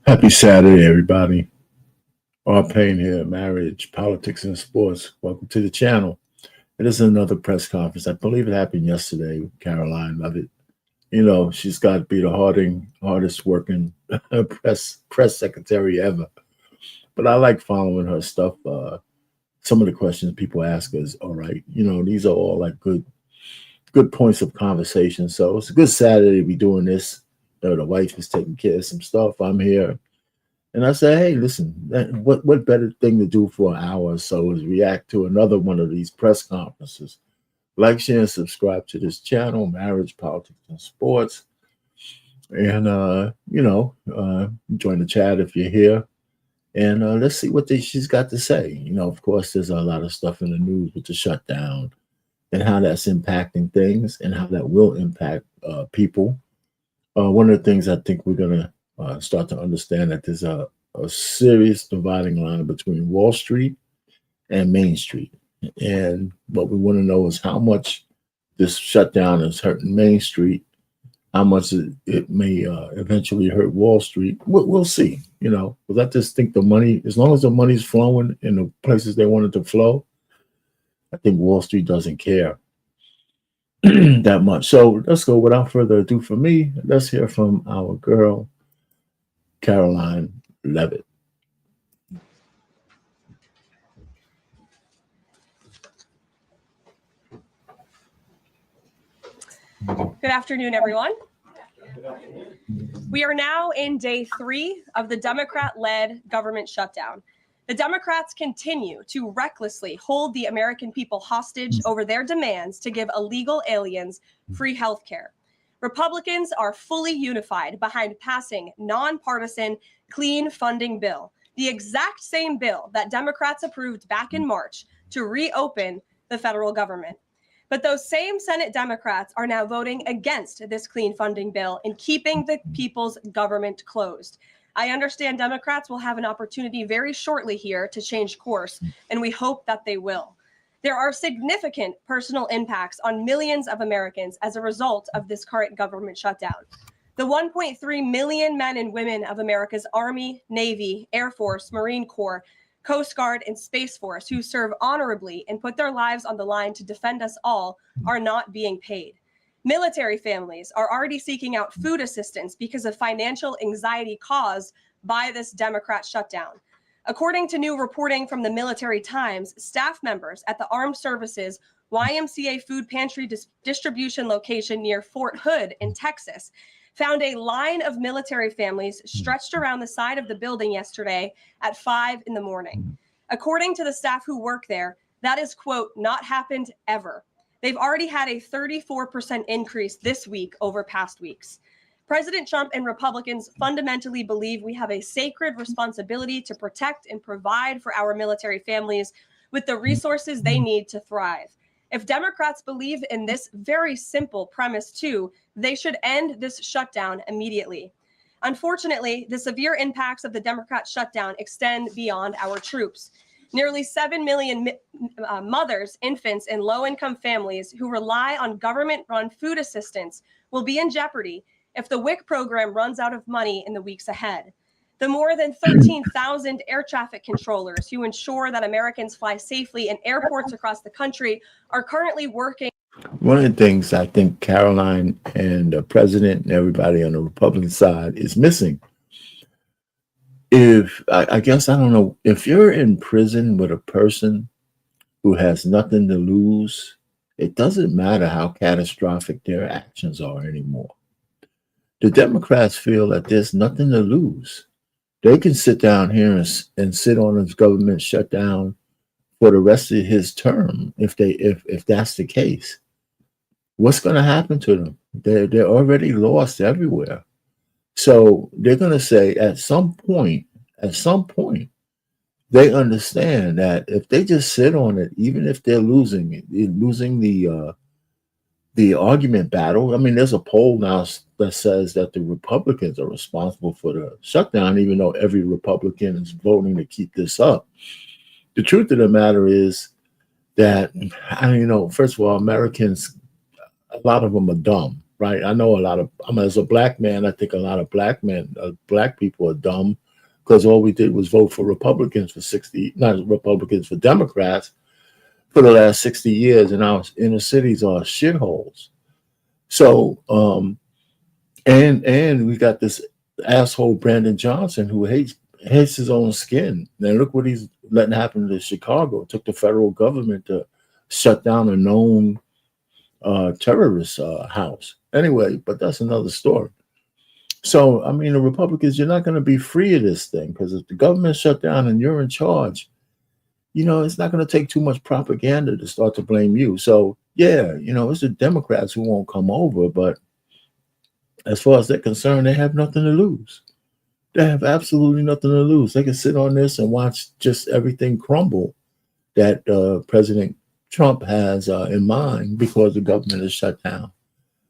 Happy Saturday, everybody. R. Payne here, marriage, politics, and sports. Welcome to the channel. It is another press conference. I believe it happened yesterday with Karoline Leavitt. You know, she's got to be the hardest working press secretary ever. But I like following her stuff. Some of the questions people ask is all right. You know, these are all like good points of conversation. So it's a good Saturday to be doing this. The wife is taking care of some stuff. I'm here. And I said, hey, listen, what better thing to do for an hour or so is react to another one of these press conferences. Like, share, and subscribe to this channel, Marriage, Politics, and Sports. And, join the chat if you're here. And let's see what she's got to say. You know, of course, there's a lot of stuff in the news with the shutdown and how that's impacting things and how that will impact people. One of the things I think we're going to start to understand that there's a serious dividing line between Wall Street and Main Street. And what we want to know is how much this shutdown is hurting Main Street, how much it may eventually hurt Wall Street. We'll see, you know, because I just think the money, as long as the money's flowing in the places they want it to flow, I think Wall Street doesn't care that much. So let's go without further ado. For me, let's hear from our girl, Karoline Leavitt. Good afternoon, everyone. We are now in day 3 of the Democrat-led government shutdown. The Democrats continue to recklessly hold the American people hostage over their demands to give illegal aliens free health care. Republicans are fully unified behind passing nonpartisan clean funding bill, the exact same bill that Democrats approved back in March to reopen the federal government. But those same Senate Democrats are now voting against this clean funding bill and keeping the people's government closed. I understand Democrats will have an opportunity very shortly here to change course, and we hope that they will. There are significant personal impacts on millions of Americans as a result of this current government shutdown. The 1.3 million men and women of America's Army, Navy, Air Force, Marine Corps, Coast Guard, and Space Force who serve honorably and put their lives on the line to defend us all are not being paid. Military families are already seeking out food assistance because of financial anxiety caused by this Democrat shutdown. According to new reporting from the Military Times, staff members at the Armed Services YMCA food pantry distribution location near Fort Hood in Texas found a line of military families stretched around the side of the building yesterday at 5 in the morning. According to the staff who work there, that is, quote, not happened ever. They've already had a 34% increase this week over past weeks. President Trump and Republicans fundamentally believe we have a sacred responsibility to protect and provide for our military families with the resources they need to thrive. If Democrats believe in this very simple premise too, they should end this shutdown immediately. Unfortunately, the severe impacts of the Democrat shutdown extend beyond our troops. Nearly 7 million mothers, infants, and low-income families who rely on government-run food assistance will be in jeopardy if the WIC program runs out of money in the weeks ahead. The more than 13,000 air traffic controllers who ensure that Americans fly safely in airports across the country are currently working. One of the things I think Karoline and the president and everybody on the Republican side is missing, I guess, I don't know, if you're in prison with a person who has nothing to lose, it doesn't matter how catastrophic their actions are anymore. The Democrats feel that there's nothing to lose. They can sit down here and sit on his government shutdown for the rest of his term if that's the case. What's going to happen to them? They're already lost everywhere. So they're going to say at some point, they understand that if they just sit on it, even if they're losing the argument battle. I mean, there's a poll now that says that the Republicans are responsible for the shutdown, even though every Republican is voting to keep this up. The truth of the matter is that, first of all, Americans, a lot of them are dumb. right? I know a lot of, I mean, as a black man, I think a lot of black men, black people are dumb because all we did was vote for Republicans for 60, not Republicans, for Democrats for the last 60 years, and our inner cities are shitholes. So, and we got this asshole Brandon Johnson who hates his own skin. Now look what he's letting happen to Chicago. It took the federal government to shut down a known terrorist house. Anyway, but that's another story. So, I mean, the Republicans, you're not going to be free of this thing because if the government shut down and you're in charge, you know, it's not going to take too much propaganda to start to blame you. So, yeah, you know, it's the Democrats who won't come over, but as far as they're concerned, they have nothing to lose. They have absolutely nothing to lose. They can sit on this and watch just everything crumble that President Trump has in mind because the government is shut down.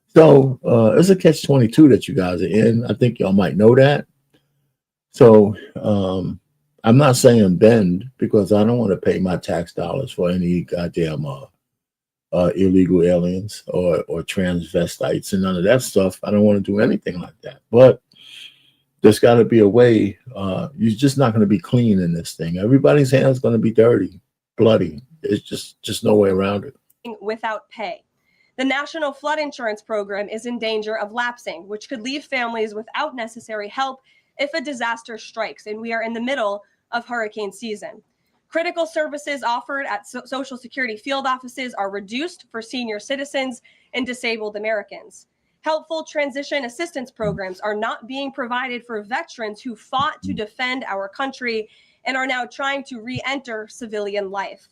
So it's a catch-22 that you guys are in. I think y'all might know that. So I'm not saying bend because I don't want to pay my tax dollars for any goddamn illegal aliens or transvestites and none of that stuff. I don't want to do anything like that. But there's got to be a way. You're just not going to be clean in this thing. Everybody's hands going to be dirty, bloody. There's just no way around it. Without pay. The National Flood Insurance Program is in danger of lapsing, which could leave families without necessary help if a disaster strikes, and we are in the middle of hurricane season. Critical services offered at Social Security field offices are reduced for senior citizens and disabled Americans. Helpful transition assistance programs are not being provided for veterans who fought to defend our country and are now trying to re-enter civilian life.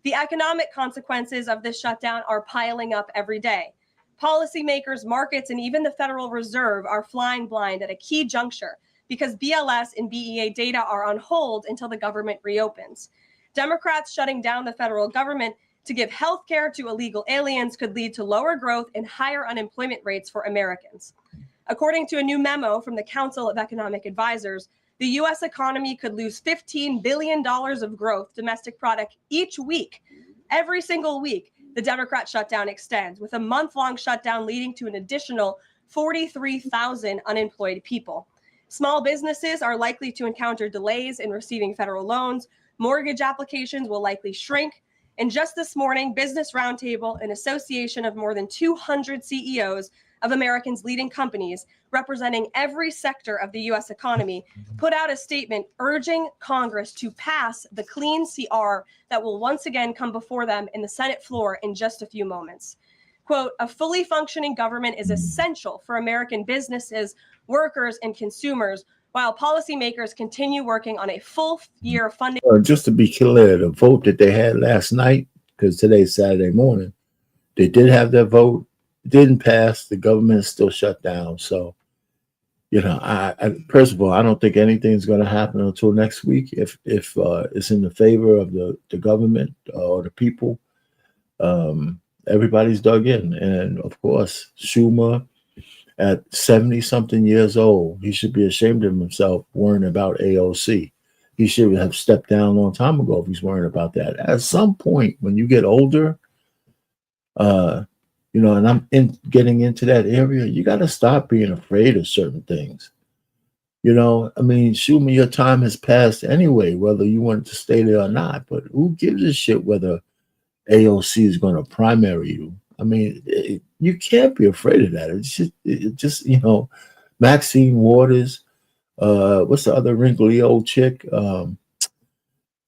The economic consequences of this shutdown are piling up every day. Policymakers, markets, and even the Federal Reserve are flying blind at a key juncture because BLS and BEA data are on hold until the government reopens. Democrats shutting down the federal government to give health care to illegal aliens could lead to lower growth and higher unemployment rates for Americans. According to a new memo from the Council of Economic Advisors, the U.S. economy could lose $15 billion of growth domestic product each week. Every single week, the Democrat shutdown extends, with a month-long shutdown leading to an additional 43,000 unemployed people. Small businesses are likely to encounter delays in receiving federal loans. Mortgage applications will likely shrink. And just this morning, Business Roundtable, an association of more than 200 CEOs of Americans' leading companies representing every sector of the U.S. economy, put out a statement urging Congress to pass the clean CR that will once again come before them in the Senate floor in just a few moments. Quote, a fully functioning government is essential for American businesses, workers, and consumers, while policymakers continue working on a full-year funding. Just to be clear, the vote that they had last night, because today's Saturday morning, they did have their vote. It didn't pass. The government is still shut down. So, you know, I first of all, I don't think anything's going to happen until next week. If it's in the favor of the government or the people, everybody's dug in. And of course, Schumer, at 70-something years old, he should be ashamed of himself worrying about AOC. He should have stepped down a long time ago if he's worrying about that. At some point, when you get older, you know, and I'm getting into that area, you got to stop being afraid of certain things. You know, I mean, Schumer, your time has passed anyway, whether you want to stay there or not. But who gives a shit whether AOC is going to primary you? I mean, you can't be afraid of that. It's just you know, Maxine Waters, what's the other wrinkly old chick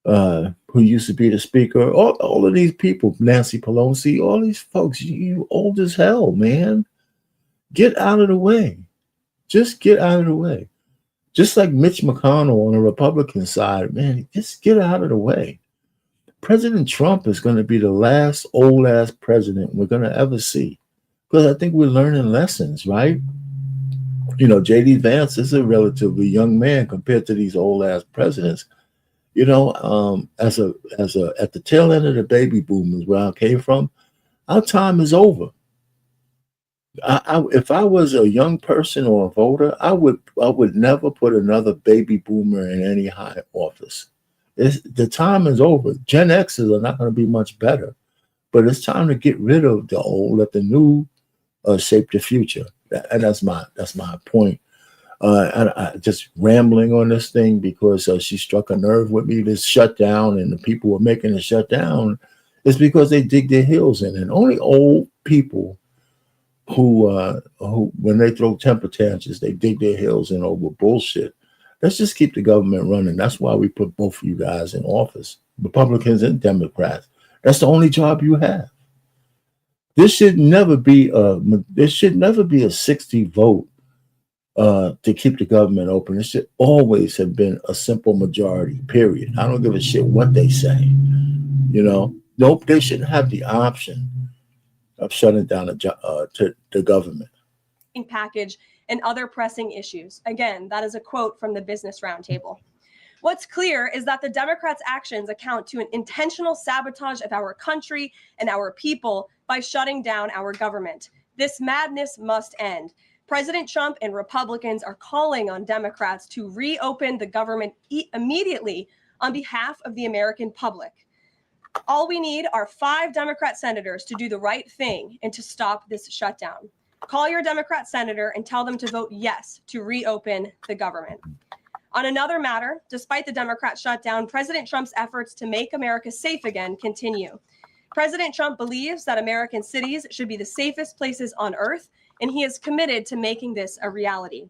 who used to be the speaker? All of these people, Nancy Pelosi, all these folks, you old as hell, man. Get out of the way. Just get out of the way. Just like Mitch McConnell on the Republican side, man, just get out of the way. President Trump is going to be the last old-ass president we're going to ever see. Because I think we're learning lessons, right? You know, J.D. Vance is a relatively young man compared to these old-ass presidents. You know, at the tail end of the baby boomers where I came from, our time is over. If I was a young person or a voter, I would never put another baby boomer in any high office. The time is over. Gen Xers are not going to be much better, but it's time to get rid of the old, let the new shape the future. And that's my point. I just rambling on this thing because she struck a nerve with me. This shutdown and the people who are making the shutdown is because they dig their heels in, and only old people who when they throw temper tantrums, they dig their heels in over bullshit. Let's just keep the government running. That's why we put both of you guys in office, Republicans and Democrats. That's the only job you have. This should never be a 60 vote to keep the government open. It should always have been a simple majority, period. I don't give a shit what they say. Nope, they shouldn't have the option of shutting down the government. Package and other pressing issues. Again, that is a quote from the Business Roundtable. What's clear is that the Democrats' actions account to an intentional sabotage of our country and our people by shutting down our government. This madness must end. President Trump and Republicans are calling on Democrats to reopen the government immediately on behalf of the American public. All we need are 5 Democrat senators to do the right thing and to stop this shutdown. Call your Democrat senator and tell them to vote yes to reopen the government. On another matter, despite the Democrat shutdown, President Trump's efforts to make America safe again continue. President Trump believes that American cities should be the safest places on earth, and he is committed to making this a reality.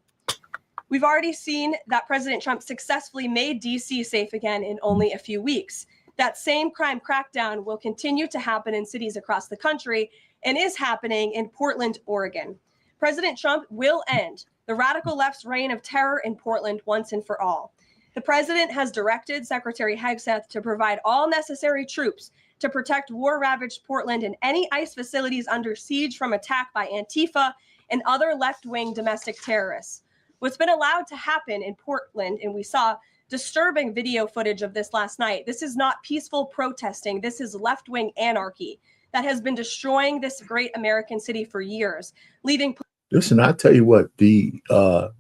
We've already seen that President Trump successfully made D.C. safe again in only a few weeks. That same crime crackdown will continue to happen in cities across the country and is happening in Portland, Oregon. President Trump will end the radical left's reign of terror in Portland once and for all. The president has directed Secretary Hegseth to provide all necessary troops to protect war-ravaged Portland and any ICE facilities under siege from attack by Antifa and other left-wing domestic terrorists. What's been allowed to happen in Portland, and we saw disturbing video footage of this last night, this is not peaceful protesting. This is left-wing anarchy that has been destroying this great American city for years, leaving... Listen, I tell you what, the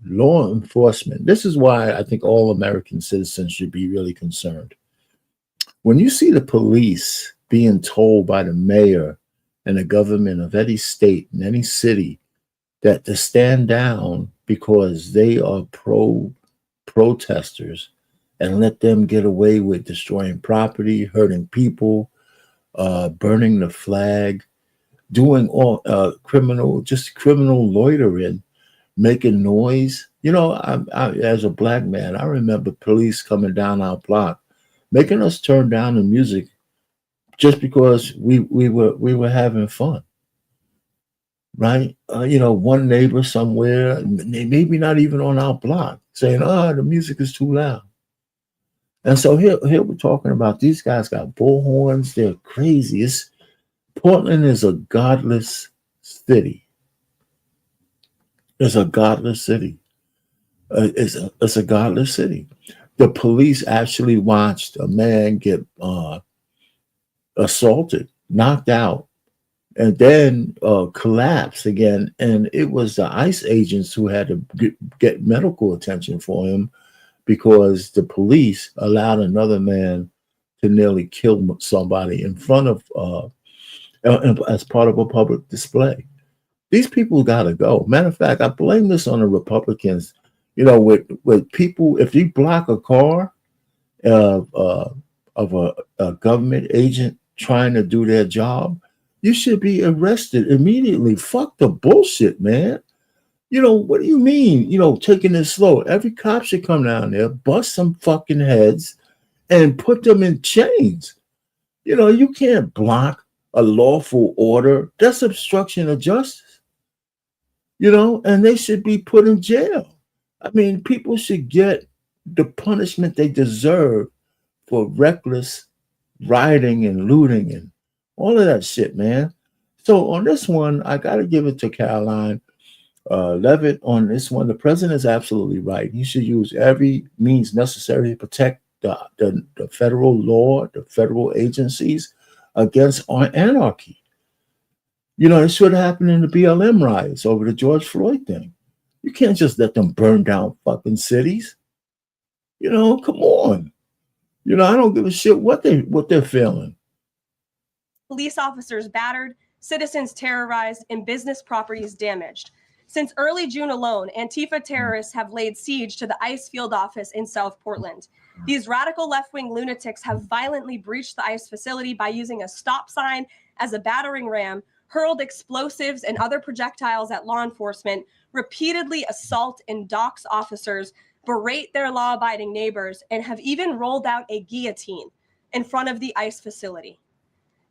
law enforcement, this is why I think all American citizens should be really concerned. When you see the police being told by the mayor and the government of any state and any city that to stand down because they are protesters and let them get away with destroying property, hurting people, burning the flag, doing all criminal loitering, making noise. I as a black man, I remember police coming down our block, making us turn down the music just because we were having fun, right? One neighbor somewhere, maybe not even on our block, saying, the music is too loud. And so here we're talking about these guys got bullhorns. They're crazy. Portland is a godless city. It's a godless city. It's a godless city. The police actually watched a man get assaulted, knocked out, and then collapsed again. And it was the ICE agents who had to get medical attention for him because the police allowed another man to nearly kill somebody in front of as part of a public display. These people got to go. Matter of fact, I blame this on the Republicans. With people, if you block a car of a government agent trying to do their job, you should be arrested immediately. Fuck the bullshit, man. What do you mean? Taking it slow. Every cop should come down there, bust some fucking heads, and put them in chains. You can't block a lawful order. That's obstruction of justice. And they should be put in jail. I mean, people should get the punishment they deserve for reckless rioting and looting and all of that shit, man. So on this one, I got to give it to Karoline. Leavitt on this one. The president is absolutely right. He should use every means necessary to protect the federal law, the federal agencies against anarchy. It should have happened in the BLM riots over the George Floyd thing. You can't just let them burn down fucking cities. Come on. I don't give a shit what they're feeling. Police officers battered, citizens terrorized, and business properties damaged. Since early June alone, Antifa terrorists have laid siege to the ICE field office in South Portland. These radical left-wing lunatics have violently breached the ICE facility by using a stop sign as a battering ram, hurled explosives and other projectiles at law enforcement, repeatedly assault and dox officers, berate their law-abiding neighbors, and have even rolled out a guillotine in front of the ICE facility.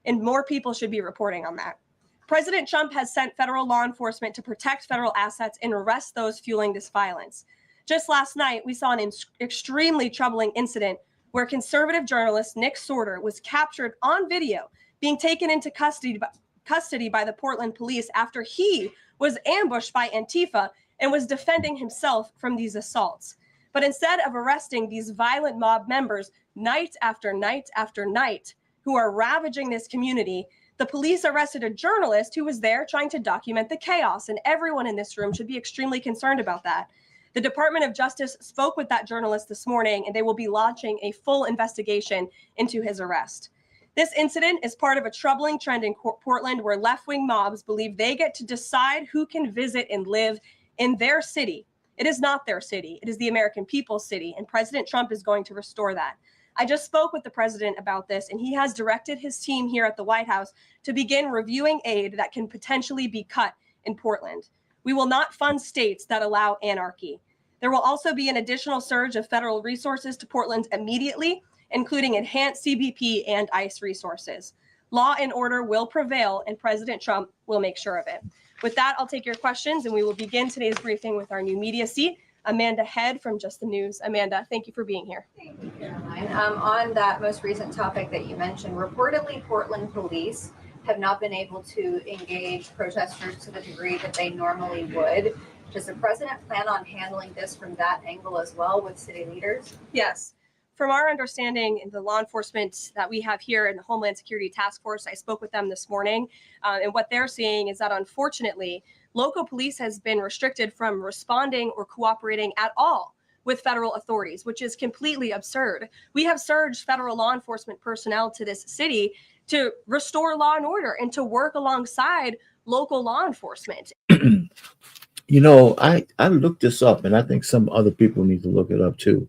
And more people should be reporting on that. President Trump has sent federal law enforcement to protect federal assets and arrest those fueling this violence. Just last night, we saw an extremely troubling incident where conservative journalist Nick Sorter was captured on video being taken into custody by the Portland police after he was ambushed by Antifa and was defending himself from these assaults. But instead of arresting these violent mob members night after night after night who are ravaging this community, the police arrested a journalist who was there trying to document the chaos, and everyone in this room should be extremely concerned about that. The Department of Justice spoke with that journalist this morning, and they will be launching a full investigation into his arrest. This incident is part of a troubling trend in Portland where left-wing mobs believe they get to decide who can visit and live in their city. It is not their city. It is the American people's city, and President Trump is going to restore that. I just spoke with the president about this, and he has directed his team here at the White House to begin reviewing aid that can potentially be cut in Portland. We will not fund states that allow anarchy. There will also be an additional surge of federal resources to Portland immediately, including enhanced CBP and ICE resources. Law and order will prevail, and President Trump will make sure of it. With that, I'll take your questions, and we will begin today's briefing with our new media seat, Amanda Head from Just the News. Amanda, thank you for being here. Thank you, Karoline. On that most recent topic that you mentioned, reportedly Portland police have not been able to engage protesters to the degree that they normally would. Does the president plan on handling this from that angle as well with city leaders? Yes. From our understanding in the law enforcement that we have here in the Homeland Security Task Force, I spoke with them this morning, and what they're seeing is that unfortunately, local police has been restricted from responding or cooperating at all with federal authorities, which is completely absurd. We have surged federal law enforcement personnel to this city to restore law and order and to work alongside local law enforcement. You know, I looked this up, and I think some other people need to look it up too.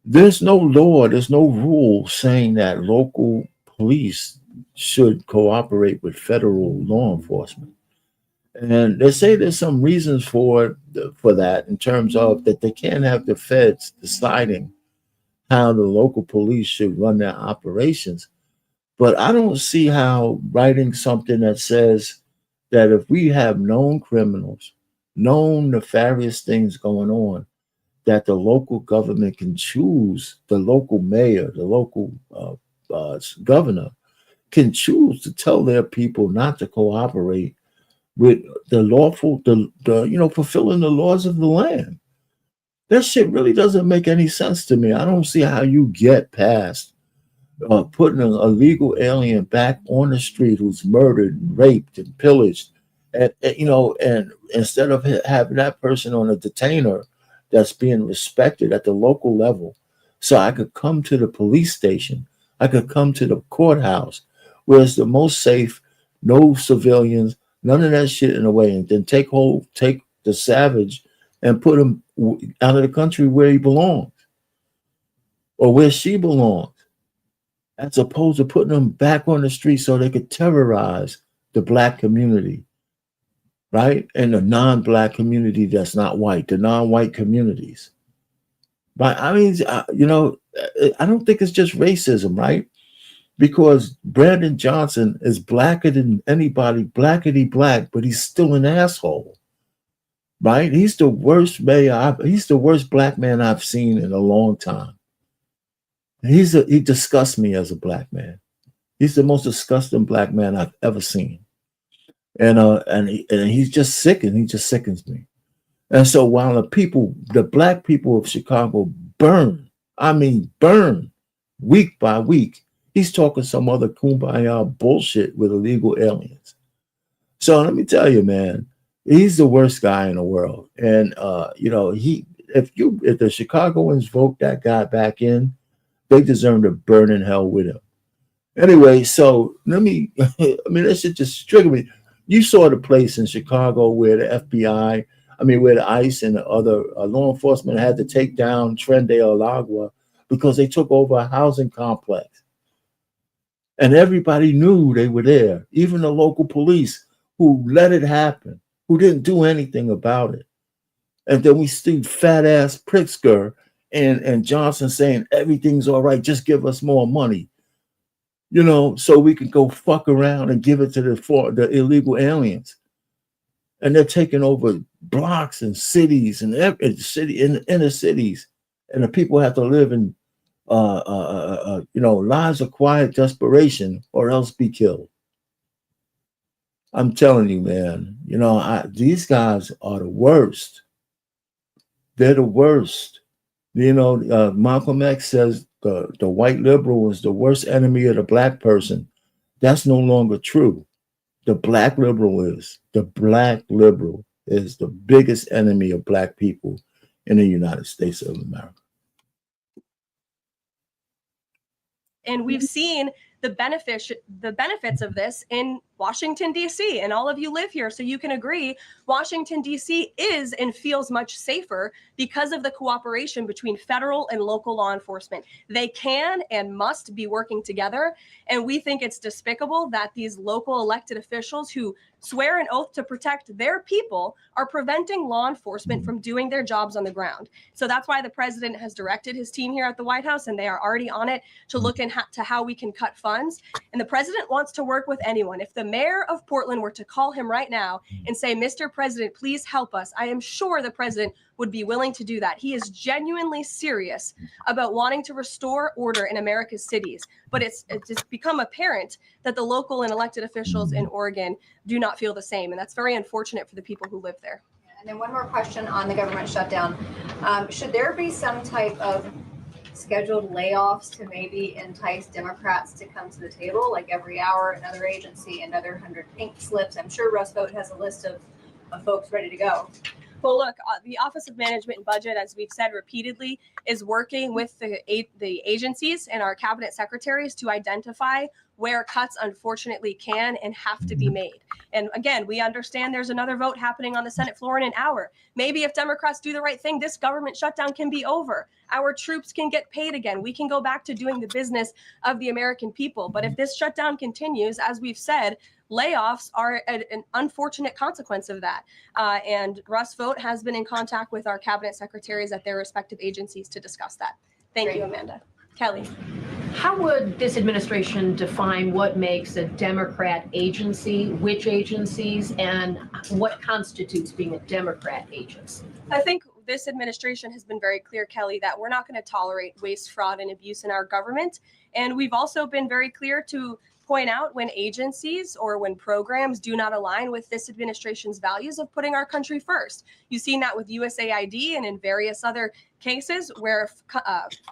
There's no law, there's no rule saying that local police should cooperate with federal law enforcement. And they say there's some reasons for that in terms of that they can't have the feds deciding how the local police should run their operations. But I don't see how writing something that says that if we have known criminals, known nefarious things going on, that the local government can choose, the local mayor, the local governor can choose to tell their people not to cooperate with the lawful, fulfilling the laws of the land. That shit really doesn't make any sense to me. I don't see how you get past putting an illegal alien back on the street who's murdered, and raped, and pillaged, and instead of having that person on a detainer that's being respected at the local level, so I could come to the police station, I could come to the courthouse, where it's the most safe, no civilians, none of that shit in the way, and then take the savage and put him out of the country where he belongs or where she belongs, as opposed to putting them back on the street so they could terrorize the Black community, right? And the non-Black community that's not white, the non-white communities. But I mean, I don't think it's just racism, right? Because Brandon Johnson is blacker than anybody, blackety black, but he's still an asshole, right? He's the worst mayor. He's the worst Black man I've seen in a long time. He disgusts me as a Black man. He's the most disgusting Black man I've ever seen. And he's just sick, and he just sickens me. And so while the Black people of Chicago burn week by week, he's talking some other kumbaya bullshit with illegal aliens. So let me tell you, man, he's the worst guy in the world. And if the Chicagoans vote that guy back in, they deserve to burn in hell with him. Anyway, so let me, I mean, that shit just triggered me. You saw the place in Chicago where the FBI, where the ICE and the other law enforcement had to take down Tren de Aragua because they took over a housing complex. And everybody knew they were there, even the local police who let it happen, who didn't do anything about it. And then we see fat ass Pritzker and Johnson saying everything's all right, just give us more money, so we can go fuck around and give it to the illegal aliens. And they're taking over blocks and cities and in the inner cities, and the people have to live in lives of quiet desperation or else be killed. I'm telling you, man, these guys are the worst. They're the worst. Malcolm X says the white liberal is the worst enemy of the black person. That's no longer true. The black liberal is. The black liberal is the biggest enemy of black people in the United States of America. And we've seen the benefits of this in Washington, D.C. And all of you live here, so you can agree Washington, D.C. is and feels much safer because of the cooperation between federal and local law enforcement. They can and must be working together. And we think it's despicable that these local elected officials who swear an oath to protect their people are preventing law enforcement from doing their jobs on the ground. So that's why the president has directed his team here at the White House, and they are already on it to look into how we can cut funds. And the president wants to work with anyone. If the mayor of Portland were to call him right now and say, Mr. President, please help us, I am sure the president would be willing to do that. He is genuinely serious about wanting to restore order in America's cities. But it's become apparent that the local and elected officials in Oregon do not feel the same. And that's very unfortunate for the people who live there. And then one more question on the government shutdown. Should there be some type of scheduled layoffs to maybe entice Democrats to come to the table, like every hour, another agency, another 100 pink slips? I'm sure Russ Vought has a list of folks ready to go. Well, look, the Office of Management and Budget, as we've said repeatedly, is working with the agencies and our cabinet secretaries to identify where cuts unfortunately can and have to be made. And again, we understand there's another vote happening on the Senate floor in an hour. Maybe if Democrats do the right thing, this government shutdown can be over. Our troops can get paid again. We can go back to doing the business of the American people. But if this shutdown continues, as we've said, layoffs are an unfortunate consequence of that. And Russ Vought has been in contact with our cabinet secretaries at their respective agencies to discuss that. Thank you, Amanda. Kelly. How would this administration define what makes a Democrat agency, which agencies, and what constitutes being a Democrat agency? I think this administration has been very clear, Kelly, that we're not going to tolerate waste, fraud, and abuse in our government. And we've also been very clear to point out when agencies or when programs do not align with this administration's values of putting our country first. You've seen that with USAID and in various other cases where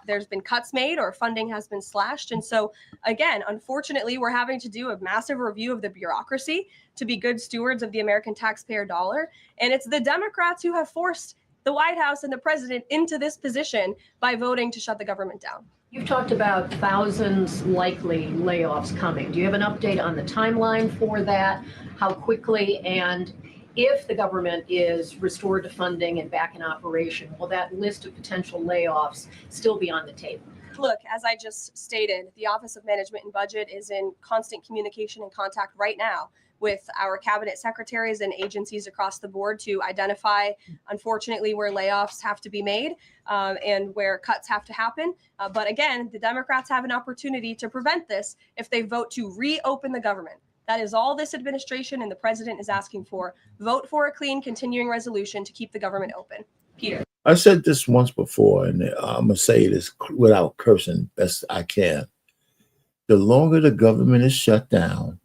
there's been cuts made or funding has been slashed. And so, again, unfortunately, we're having to do a massive review of the bureaucracy to be good stewards of the American taxpayer dollar. And it's the Democrats who have forced the White House and the president into this position by voting to shut the government down. You've talked about thousands likely layoffs coming. Do you have an update on the timeline for that? How quickly? And if the government is restored to funding and back in operation, will that list of potential layoffs still be on the table? Look, as I just stated, the Office of Management and Budget is in constant communication and contact right now with our cabinet secretaries and agencies across the board to identify, unfortunately, where layoffs have to be made and where cuts have to happen. But again, the Democrats have an opportunity to prevent this if they vote to reopen the government. That is all this administration and the president is asking for. Vote for a clean continuing resolution to keep the government open. Peter. I said this once before, and I'm going to say this without cursing best I can. The longer the government is shut down,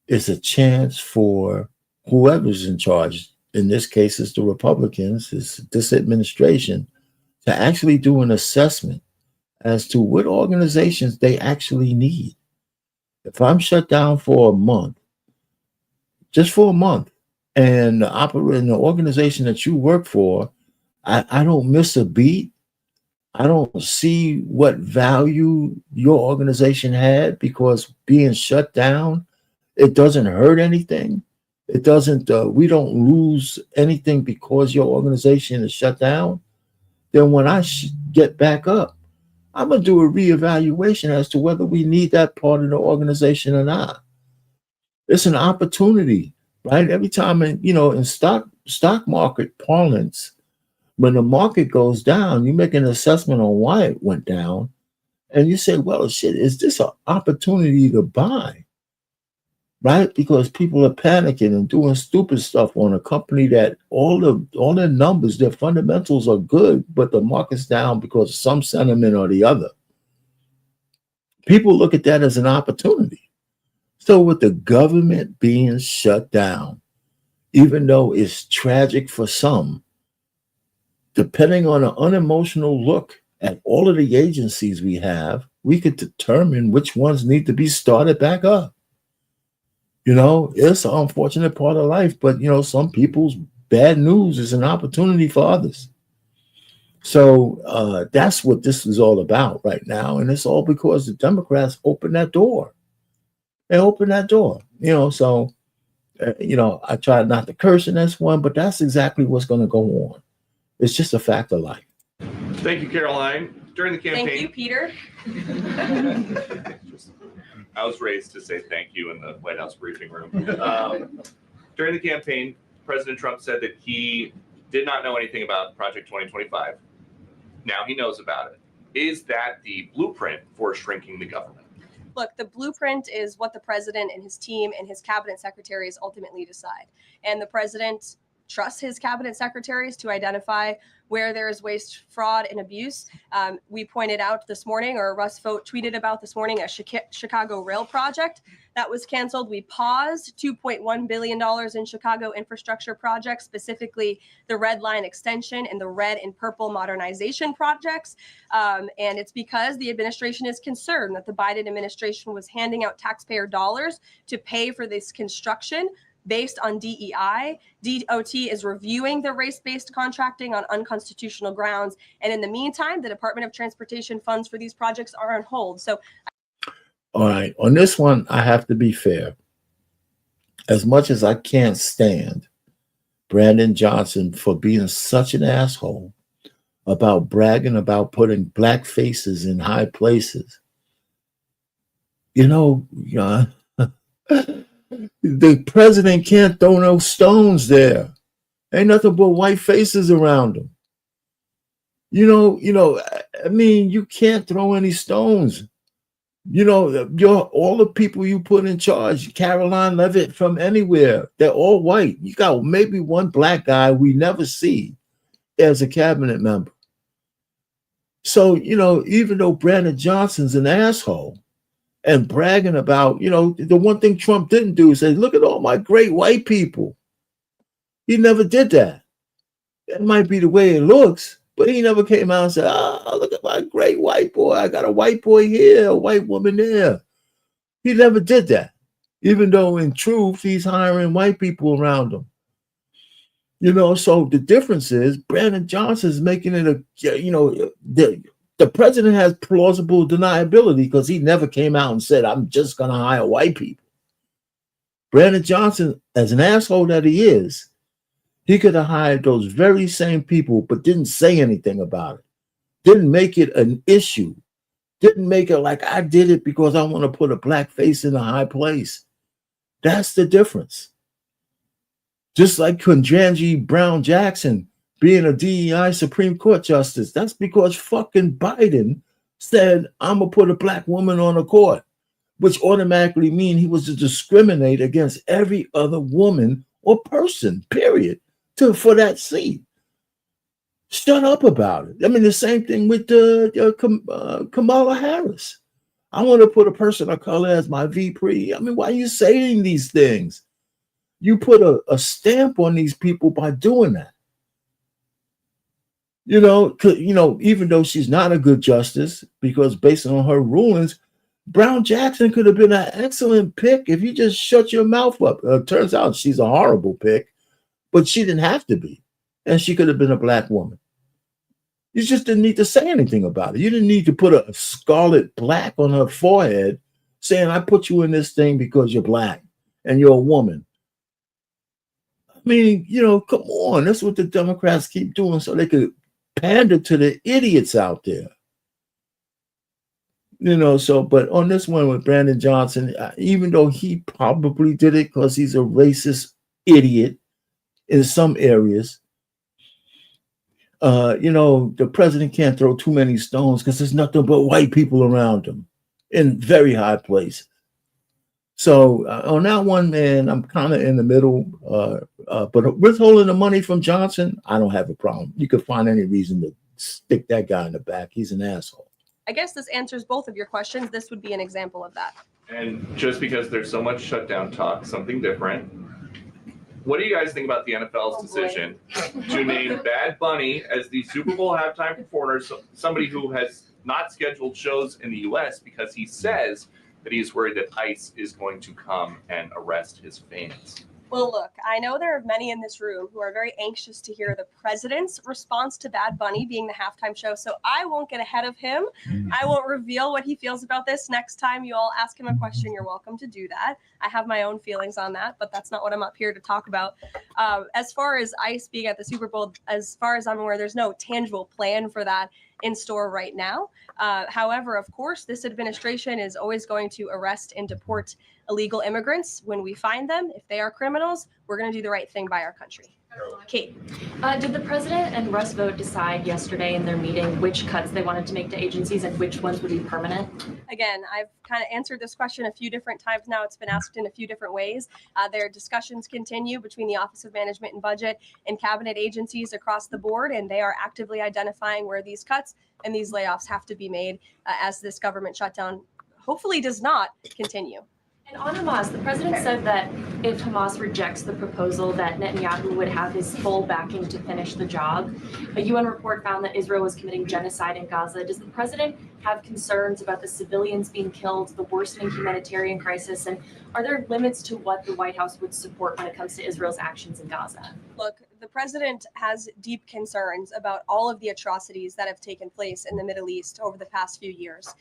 it's a chance for whoever's in charge, in this case, it's the Republicans, it's this administration, to actually do an assessment as to what organizations they actually need. If I'm shut down for a month, just for a month, and the organization that you work for, I don't miss a beat, I don't see what value your organization had, because being shut down, it doesn't hurt anything. It doesn't, we don't lose anything because your organization is shut down. Then when I get back up, I'm going to do a reevaluation as to whether we need that part of the organization or not. It's an opportunity, right? Every time, in stock market parlance, when the market goes down, you make an assessment on why it went down, and you say, well, shit, is this an opportunity to buy? Right? Because people are panicking and doing stupid stuff on a company that all their numbers, their fundamentals are good, but the market's down because of some sentiment or the other. People look at that as an opportunity. So with the government being shut down, even though it's tragic for some, depending on an unemotional look at all of the agencies we have, we could determine which ones need to be started back up. It's an unfortunate part of life, but, some people's bad news is an opportunity for others. So that's what this is all about right now. And it's all because the Democrats opened that door. They opened that door, so, I try not to curse in this one, but that's exactly what's going to go on. It's just a fact of life. Thank you, Karoline. During the campaign. Thank you, Peter. I was raised to say thank you in the White House briefing room. During the campaign, President Trump said that he did not know anything about Project 2025. Now he knows about it. Is that the blueprint for shrinking the government? Look, the blueprint is what the president and his team and his cabinet secretaries ultimately decide. And the president trusts his cabinet secretaries to identify where there is waste, fraud, and abuse. We pointed out this morning, or Russ Vogt tweeted about this morning, a Chicago rail project that was canceled. We paused $2.1 billion in Chicago infrastructure projects, specifically the Red Line extension and the red and purple modernization projects. And it's because the administration is concerned that the Biden administration was handing out taxpayer dollars to pay for this construction based on DEI. DOT is reviewing the race-based contracting on unconstitutional grounds. And in the meantime, the Department of Transportation funds for these projects are on hold. So, all right, on this one, I have to be fair. As much as I can't stand Brandon Johnson for being such an asshole about bragging about putting black faces in high places, the president can't throw no stones there. Ain't nothing but white faces around him. I mean, you can't throw any stones. All the people you put in charge, Karoline, Leavitt, from anywhere, they're all white. You got maybe one black guy we never see as a cabinet member. So, even though Brandon Johnson's an asshole, and bragging about, the one thing Trump didn't do is say, look at all my great white people. He never did that. That might be the way it looks, but he never came out and said, look at my great white boy. I got a white boy here, a white woman there. He never did that, even though in truth, he's hiring white people around him. So the difference is Brandon Johnson's making it the president has plausible deniability because he never came out and said, I'm just going to hire white people. Brandon Johnson, as an asshole that he is, he could have hired those very same people, but didn't say anything about it. Didn't make it an issue. Didn't make it like I did it because I want to put a black face in a high place. That's the difference. Just like Ketanji Brown Jackson being a DEI Supreme Court justice, that's because fucking Biden said, I'm going to put a black woman on the court, which automatically means he was to discriminate against every other woman or person, period, for that seat. Shut up about it. I mean, the same thing with Kamala Harris. I want to put a person of color as my VP. I mean, why are you saying these things? You put a stamp on these people by doing that. Even though she's not a good justice, because based on her rulings, Brown Jackson could have been an excellent pick if you just shut your mouth up. Turns out she's a horrible pick, but she didn't have to be. And she could have been a black woman. You just didn't need to say anything about it. You didn't need to put a scarlet black on her forehead saying, I put you in this thing because you're black and you're a woman. I mean, come on. That's what the Democrats keep doing so they could pander to the idiots out there. But on this one with Brandon Johnson, even though he probably did it because he's a racist idiot in some areas, the president can't throw too many stones because there's nothing but white people around him in very high places. So on that one, man, I'm kind of in the middle. But withholding the money from Johnson, I don't have a problem. You could find any reason to stick that guy in the back. He's an asshole. I guess this answers both of your questions. This would be an example of that. And just because there's so much shutdown talk, something different. What do you guys think about the NFL's decision to name Bad Bunny as the Super Bowl halftime performer, somebody who has not scheduled shows in the U.S. because he says that he's worried that ICE is going to come and arrest his fans? Well, look, I know there are many in this room who are very anxious to hear the president's response to Bad Bunny being the halftime show, so I won't get ahead of him. I won't reveal what he feels about this. Next time you all ask him a question, you're welcome to do that. I have my own feelings on that, but that's not what I'm up here to talk about. As far as ICE being at the Super Bowl, as far as I'm aware, there's no tangible plan for that in store right now. However, of course, this administration is always going to arrest and deport illegal immigrants when we find them. If they are criminals, we're going to do the right thing by our country. Kate. Did the president and Russ Vogt decide yesterday in their meeting which cuts they wanted to make to agencies and which ones would be permanent? Again, I've kind of answered this question a few different times now. It's been asked in a few different ways. Their discussions continue between the Office of Management and Budget and cabinet agencies across the board, and they are actively identifying where these cuts and these layoffs have to be made as this government shutdown hopefully does not continue. And on Hamas, the president said that if Hamas rejects the proposal, that Netanyahu would have his full backing to finish the job. A UN report found that Israel was committing genocide in Gaza. Does the president have concerns about the civilians being killed, the worsening humanitarian crisis, and are there limits to what the White House would support when it comes to Israel's actions in Gaza? Look, the president has deep concerns about all of the atrocities that have taken place in the Middle East over the past few years.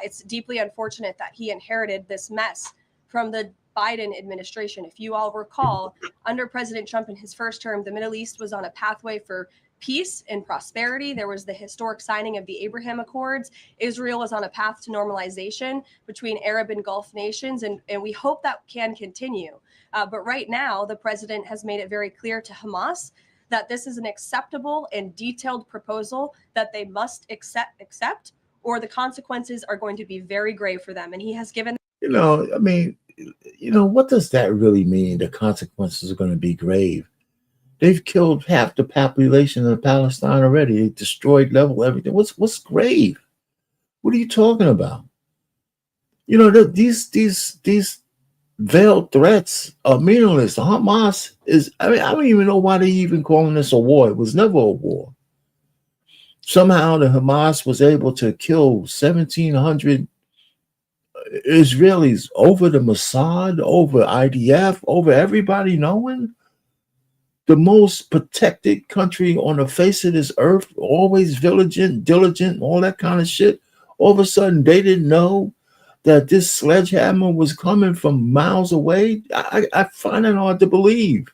It's deeply unfortunate that he inherited this mess from the Biden administration. If you all recall, under President Trump in his first term, the Middle East was on a pathway for peace and prosperity. There was the historic signing of the Abraham Accords. Israel was on a path to normalization between Arab and Gulf nations, and we hope that can continue. But right now, the president has made it very clear to Hamas that this is an acceptable and detailed proposal that they must accept, or the consequences are going to be very grave for them. And he has given what does that really mean? The consequences are going to be grave. They've killed half the population of Palestine already. They destroyed level everything. What's grave? What are you talking about? These veiled threats are meaningless. Hamas is, I don't even know why they even calling this a war. It was never a war. Somehow the Hamas was able to kill 1,700 Israelis over the Mossad, over IDF, over everybody knowing. The most protected country on the face of this earth, always vigilant, diligent, all that kind of shit. All of a sudden, they didn't know that this sledgehammer was coming from miles away. I find it hard to believe.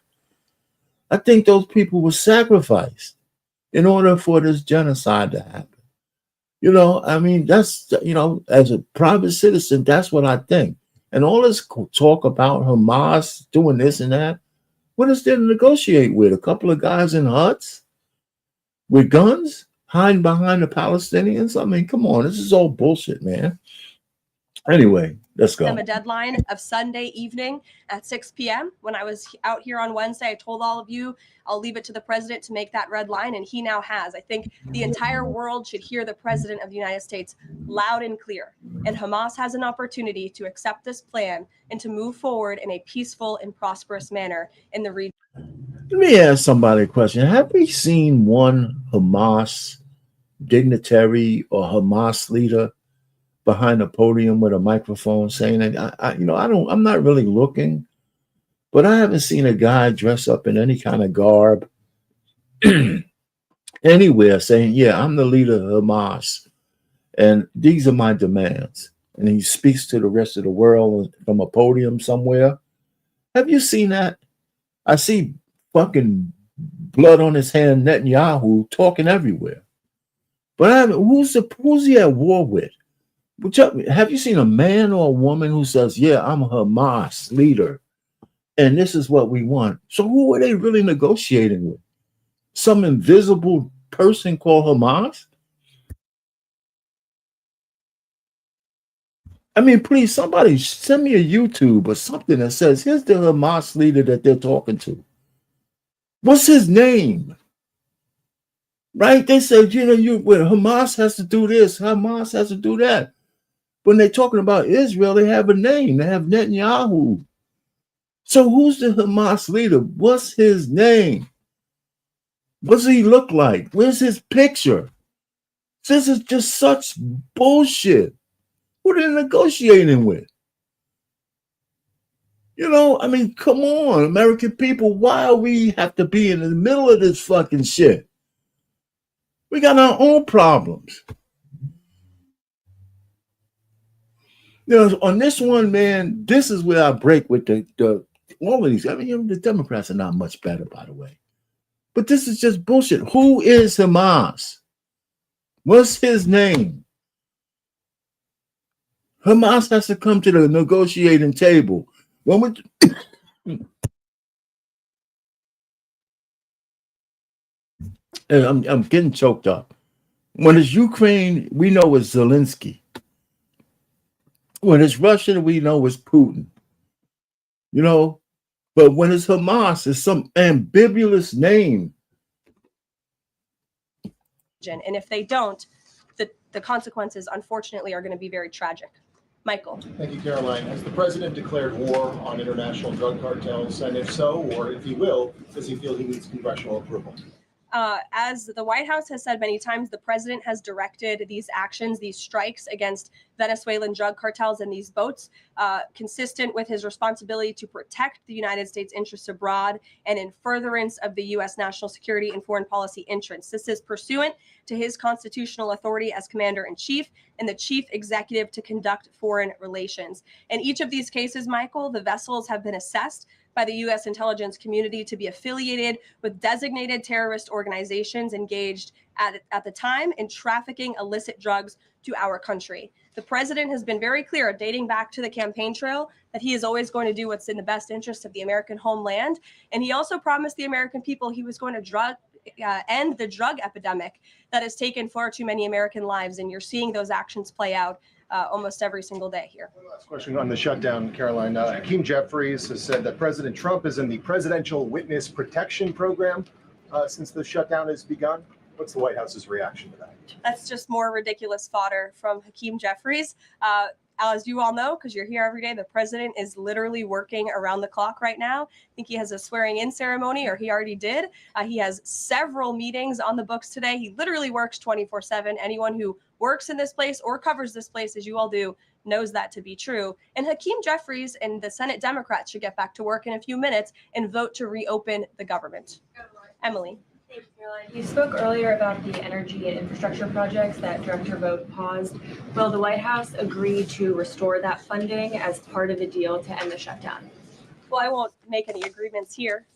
I think those people were sacrificed in order for this genocide to happen. That's, as a private citizen, that's what I think. And all this talk about Hamas doing this and that, what is there to negotiate with? A couple of guys in huts with guns hiding behind the Palestinians? I mean, come on, this is all bullshit, man. Anyway, let's go. A deadline of Sunday evening at 6 p.m. When I was out here on Wednesday, I told all of you, I'll leave it to the president to make that red line, and he now has. I think the entire world should hear the president of the United States loud and clear. And Hamas has an opportunity to accept this plan and to move forward in a peaceful and prosperous manner in the region. Let me ask somebody a question. Have we seen one Hamas dignitary or Hamas leader behind a podium with a microphone saying that? I'm not really looking, but I haven't seen a guy dress up in any kind of garb anywhere saying, yeah, I'm the leader of Hamas, and these are my demands. And he speaks to the rest of the world from a podium somewhere. Have you seen that? I see fucking blood on his hand Netanyahu talking everywhere. But who's he at war with? Have you seen a man or a woman who says, yeah, I'm a Hamas leader, and this is what we want? So who are they really negotiating with? Some invisible person called Hamas? I mean, please, somebody send me a YouTube or something that says, here's the Hamas leader that they're talking to. What's his name? Right? They said, Hamas has to do this, Hamas has to do that. When they're talking about Israel, they have a name. They have Netanyahu. So who's the Hamas leader? What's his name? What does he look like? Where's his picture? This is just such bullshit. Who are they negotiating with? I mean, come on, American people. Why do we have to be in the middle of this fucking shit? We got our own problems. On this one, man, this is where I break with the all of these. I mean, the Democrats are not much better, by the way. But this is just bullshit. Who is Hamas? What's his name? Hamas has to come to the negotiating table. I'm getting choked up. When it's Ukraine, we know it's Zelensky. When it's Russia, we know it's Putin. But when it's Hamas, it's some ambiguous name. And if they don't, the consequences, unfortunately, are going to be very tragic. Michael. Thank you, Karoline. Has the president declared war on international drug cartels? And if so, or if he will, does he feel he needs congressional approval? As the White House has said many times, the president has directed these actions, these strikes against Venezuelan drug cartels and these boats, consistent with his responsibility to protect the United States interests abroad and in furtherance of the U.S. national security and foreign policy interests. This is pursuant to his constitutional authority as commander-in-chief and the chief executive to conduct foreign relations. In each of these cases, Michael, the vessels have been assessed by the U.S. intelligence community to be affiliated with designated terrorist organizations engaged at the time in trafficking illicit drugs to our country. The president has been very clear, dating back to the campaign trail, that he is always going to do what's in the best interest of the American homeland. And he also promised the American people he was going to end the drug epidemic that has taken far too many American lives. And you're seeing those actions play out almost every single day here. One last question on the shutdown, Karoline. Hakeem Jeffries has said that President Trump is in the Presidential Witness Protection Program since the shutdown has begun. What's the White House's reaction to that? That's just more ridiculous fodder from Hakeem Jeffries. As you all know, because you're here every day, the president is literally working around the clock right now. I think he has a swearing-in ceremony, or he already did. He has several meetings on the books today. He literally works 24/7. Anyone who works in this place or covers this place, as you all do, knows that to be true. And Hakeem Jeffries and the Senate Democrats should get back to work in a few minutes and vote to reopen the government. Emily. Thank you, Karoline. You spoke earlier about the energy and infrastructure projects that Director Vogt paused. Will the White House agree to restore that funding as part of the deal to end the shutdown? Well, I won't make any agreements here.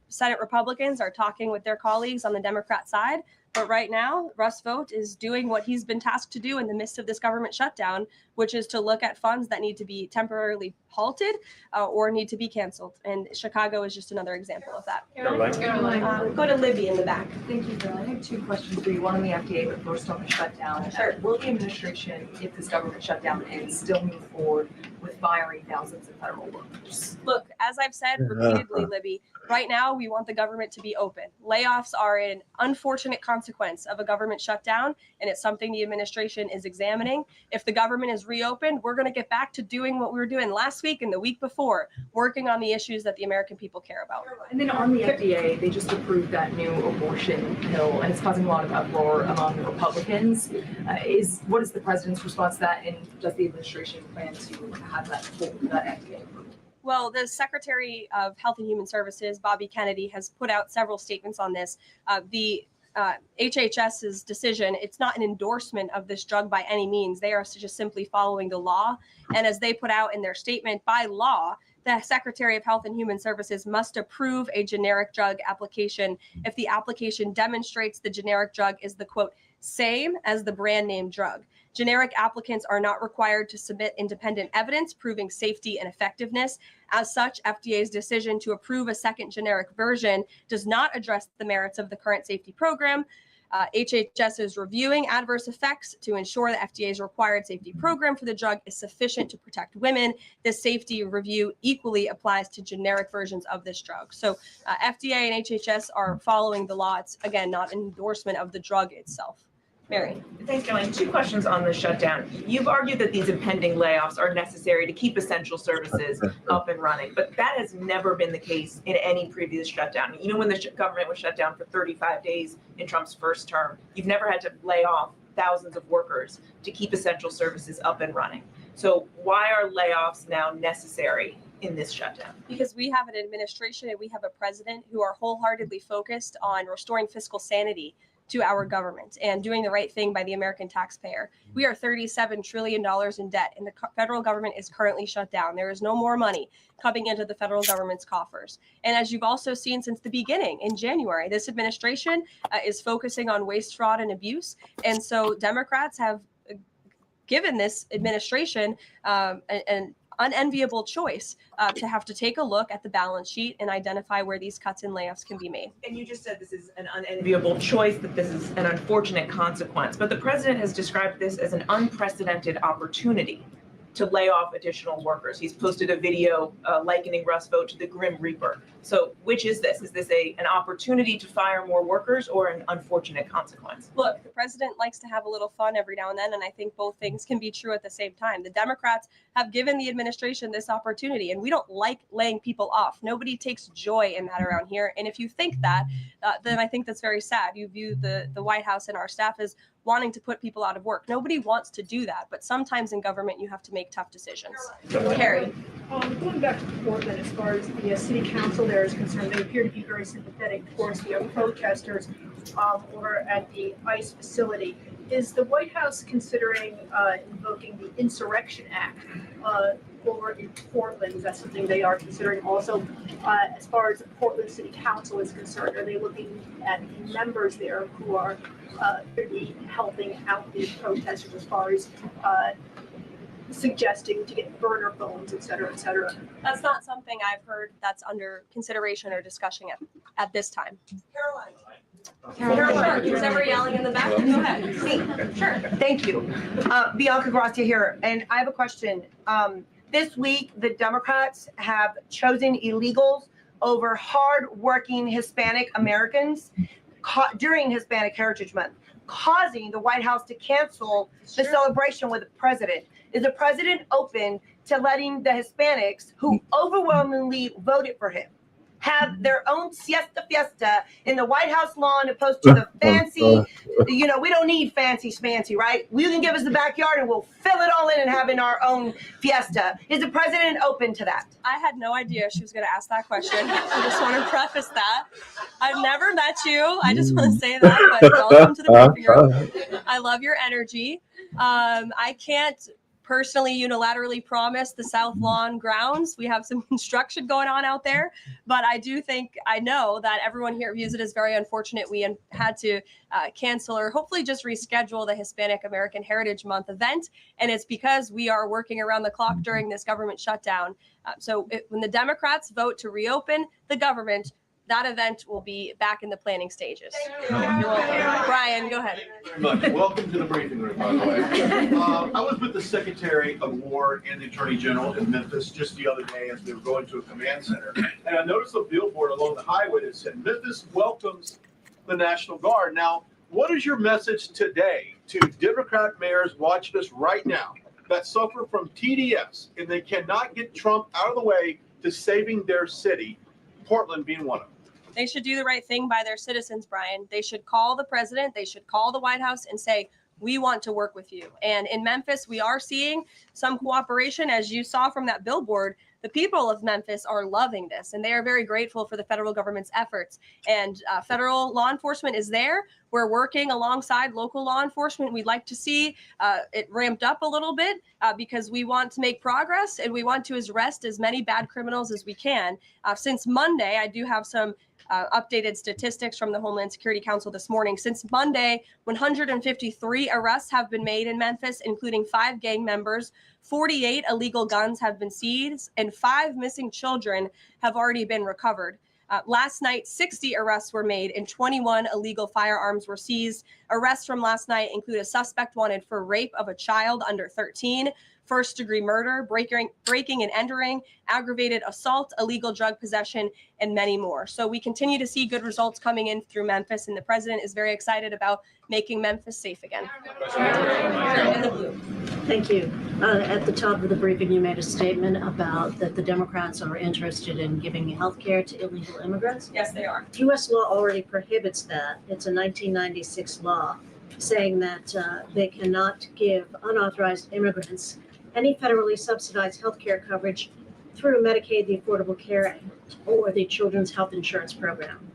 Senate Republicans are talking with their colleagues on the Democrat side. But right now, Russ Vought is doing what he's been tasked to do in the midst of this government shutdown, which is to look at funds that need to be temporarily halted or need to be canceled. And Chicago is just another example of that. Karoline. Go to Libby in the back. Thank you, Karoline. I have two questions for you. One on the FDA, but first on the shutdown. Sure. Will the administration, if this government shutdown ends, still move forward with firing thousands of federal workers? Look, as I've said repeatedly, Libby, right now we want the government to be open. Layoffs are an unfortunate consequence of a government shutdown, and it's something the administration is examining. If the government is reopened, we're going to get back to doing what we were doing last week and the week before, working on the issues that the American people care about. And then on the FDA, they just approved that new abortion pill, and it's causing a lot of uproar among Republicans. What is the president's response to that, and does the administration plan to have that FDA approved? Well, the Secretary of Health and Human Services, Bobby Kennedy, has put out several statements on this. The HHS's decision, it's not an endorsement of this drug by any means. They are just simply following the law. And as they put out in their statement, by law, the Secretary of Health and Human Services must approve a generic drug application if the application demonstrates the generic drug is the, quote, same as the brand name drug. Generic applicants are not required to submit independent evidence proving safety and effectiveness. As such, FDA's decision to approve a second generic version does not address the merits of the current safety program. HHS is reviewing adverse effects to ensure that FDA's required safety program for the drug is sufficient to protect women. This safety review equally applies to generic versions of this drug. So FDA and HHS are following the law. It's, again, not an endorsement of the drug itself. Mary. Thanks, Karoline. 2 questions on the shutdown. You've argued that these impending layoffs are necessary to keep essential services up and running, but that has never been the case in any previous shutdown. Even when the government was shut down for 35 days in Trump's first term, you've never had to lay off thousands of workers to keep essential services up and running. So why are layoffs now necessary in this shutdown? Because we have an administration and we have a president who are wholeheartedly focused on restoring fiscal sanity to our government and doing the right thing by the American taxpayer. We are $37 trillion in debt, and the federal government is currently shut down. There is no more money coming into the federal government's coffers. And as you've also seen since the beginning in January, this administration is focusing on waste, fraud, and abuse. And so Democrats have given this administration an unenviable choice to have to take a look at the balance sheet and identify where these cuts and layoffs can be made. And you just said this is an unenviable choice, that this is an unfortunate consequence, but the president has described this as an unprecedented opportunity to lay off additional workers. He's posted a video likening Rust Vote to the Grim Reaper. So which is this? Is this an opportunity to fire more workers or an unfortunate consequence? Look, the president likes to have a little fun every now and then, and I think both things can be true at the same time. The Democrats have given the administration this opportunity, and we don't like laying people off. Nobody takes joy in that around here. And if you think that, then I think that's very sad. You view the White House and our staff as wanting to put people out of work. Nobody wants to do that, but sometimes in government you have to make tough decisions. Carrie. Going back to Portland, as far as the city council there is concerned, they appear to be very sympathetic towards the protesters over at the ICE facility. Is the White House considering invoking the Insurrection Act over in Portland? Is that something they are considering? Also, as far as the Portland City Council is concerned, are they looking at the members there who are going to be helping out these protesters as far as suggesting to get burner phones, et cetera, et cetera? That's not something I've heard that's under consideration or discussion at this time. Caroline. Who's ever yelling in the back? Go ahead. Me. Sure. Thank you. Bianca Gracia here. And I have a question. This week, the Democrats have chosen illegals over hard-working Hispanic Americans during Hispanic Heritage Month, causing the White House to cancel the celebration with the president. Is the president open to letting the Hispanics who overwhelmingly voted for him have their own fiesta in the White House lawn opposed to the fancy, we don't need fancy schmancy, right? You can give us the backyard and we'll fill it all in and have in our own fiesta. Is the president open to that? I had no idea she was going to ask that question. I just want to preface that. I've never met you. I just want to say that, but welcome to the briefing room. I love your energy. I can't personally unilaterally promise the South Lawn grounds. We have some construction going on out there, but I know that everyone here views it as very unfortunate we had to cancel or hopefully just reschedule the Hispanic American Heritage Month event. And it's because we are working around the clock during this government shutdown. When the Democrats vote to reopen the government, that event will be back in the planning stages. Brian, go ahead. Very much. Welcome to the briefing room, by the way. I was with the Secretary of War and the Attorney General in Memphis just the other day as we were going to a command center. And I noticed a billboard along the highway that said, Memphis welcomes the National Guard. Now, what is your message today to Democrat mayors watching us right now that suffer from TDS and they cannot get Trump out of the way to saving their city, Portland being one of them? They should do the right thing by their citizens, Brian. They should call the president. They should call the White House and say, we want to work with you. And in Memphis, we are seeing some cooperation, as you saw from that billboard. The people of Memphis are loving this, and they are very grateful for the federal government's efforts. And federal law enforcement is there. We're working alongside local law enforcement. We'd like to see it ramped up a little bit because we want to make progress and we want to arrest as many bad criminals as we can. Since Monday, I do have some updated statistics from the Homeland Security Council this morning. Since Monday, 153 arrests have been made in Memphis, including 5 gang members. 48 illegal guns have been seized, and 5 missing children have already been recovered. Last night, 60 arrests were made and 21 illegal firearms were seized. Arrests from last night include a suspect wanted for rape of a child under 13, first-degree murder, breaking and entering, aggravated assault, illegal drug possession, and many more. So we continue to see good results coming in through Memphis, and the president is very excited about making Memphis safe again. Thank you. At the top of the briefing, you made a statement about that the Democrats are interested in giving health care to illegal immigrants. Yes, they are. U.S. law already prohibits that. It's a 1996 law saying that they cannot give unauthorized immigrants any federally subsidized health care coverage through Medicaid, the Affordable Care Act, or the Children's Health Insurance Program.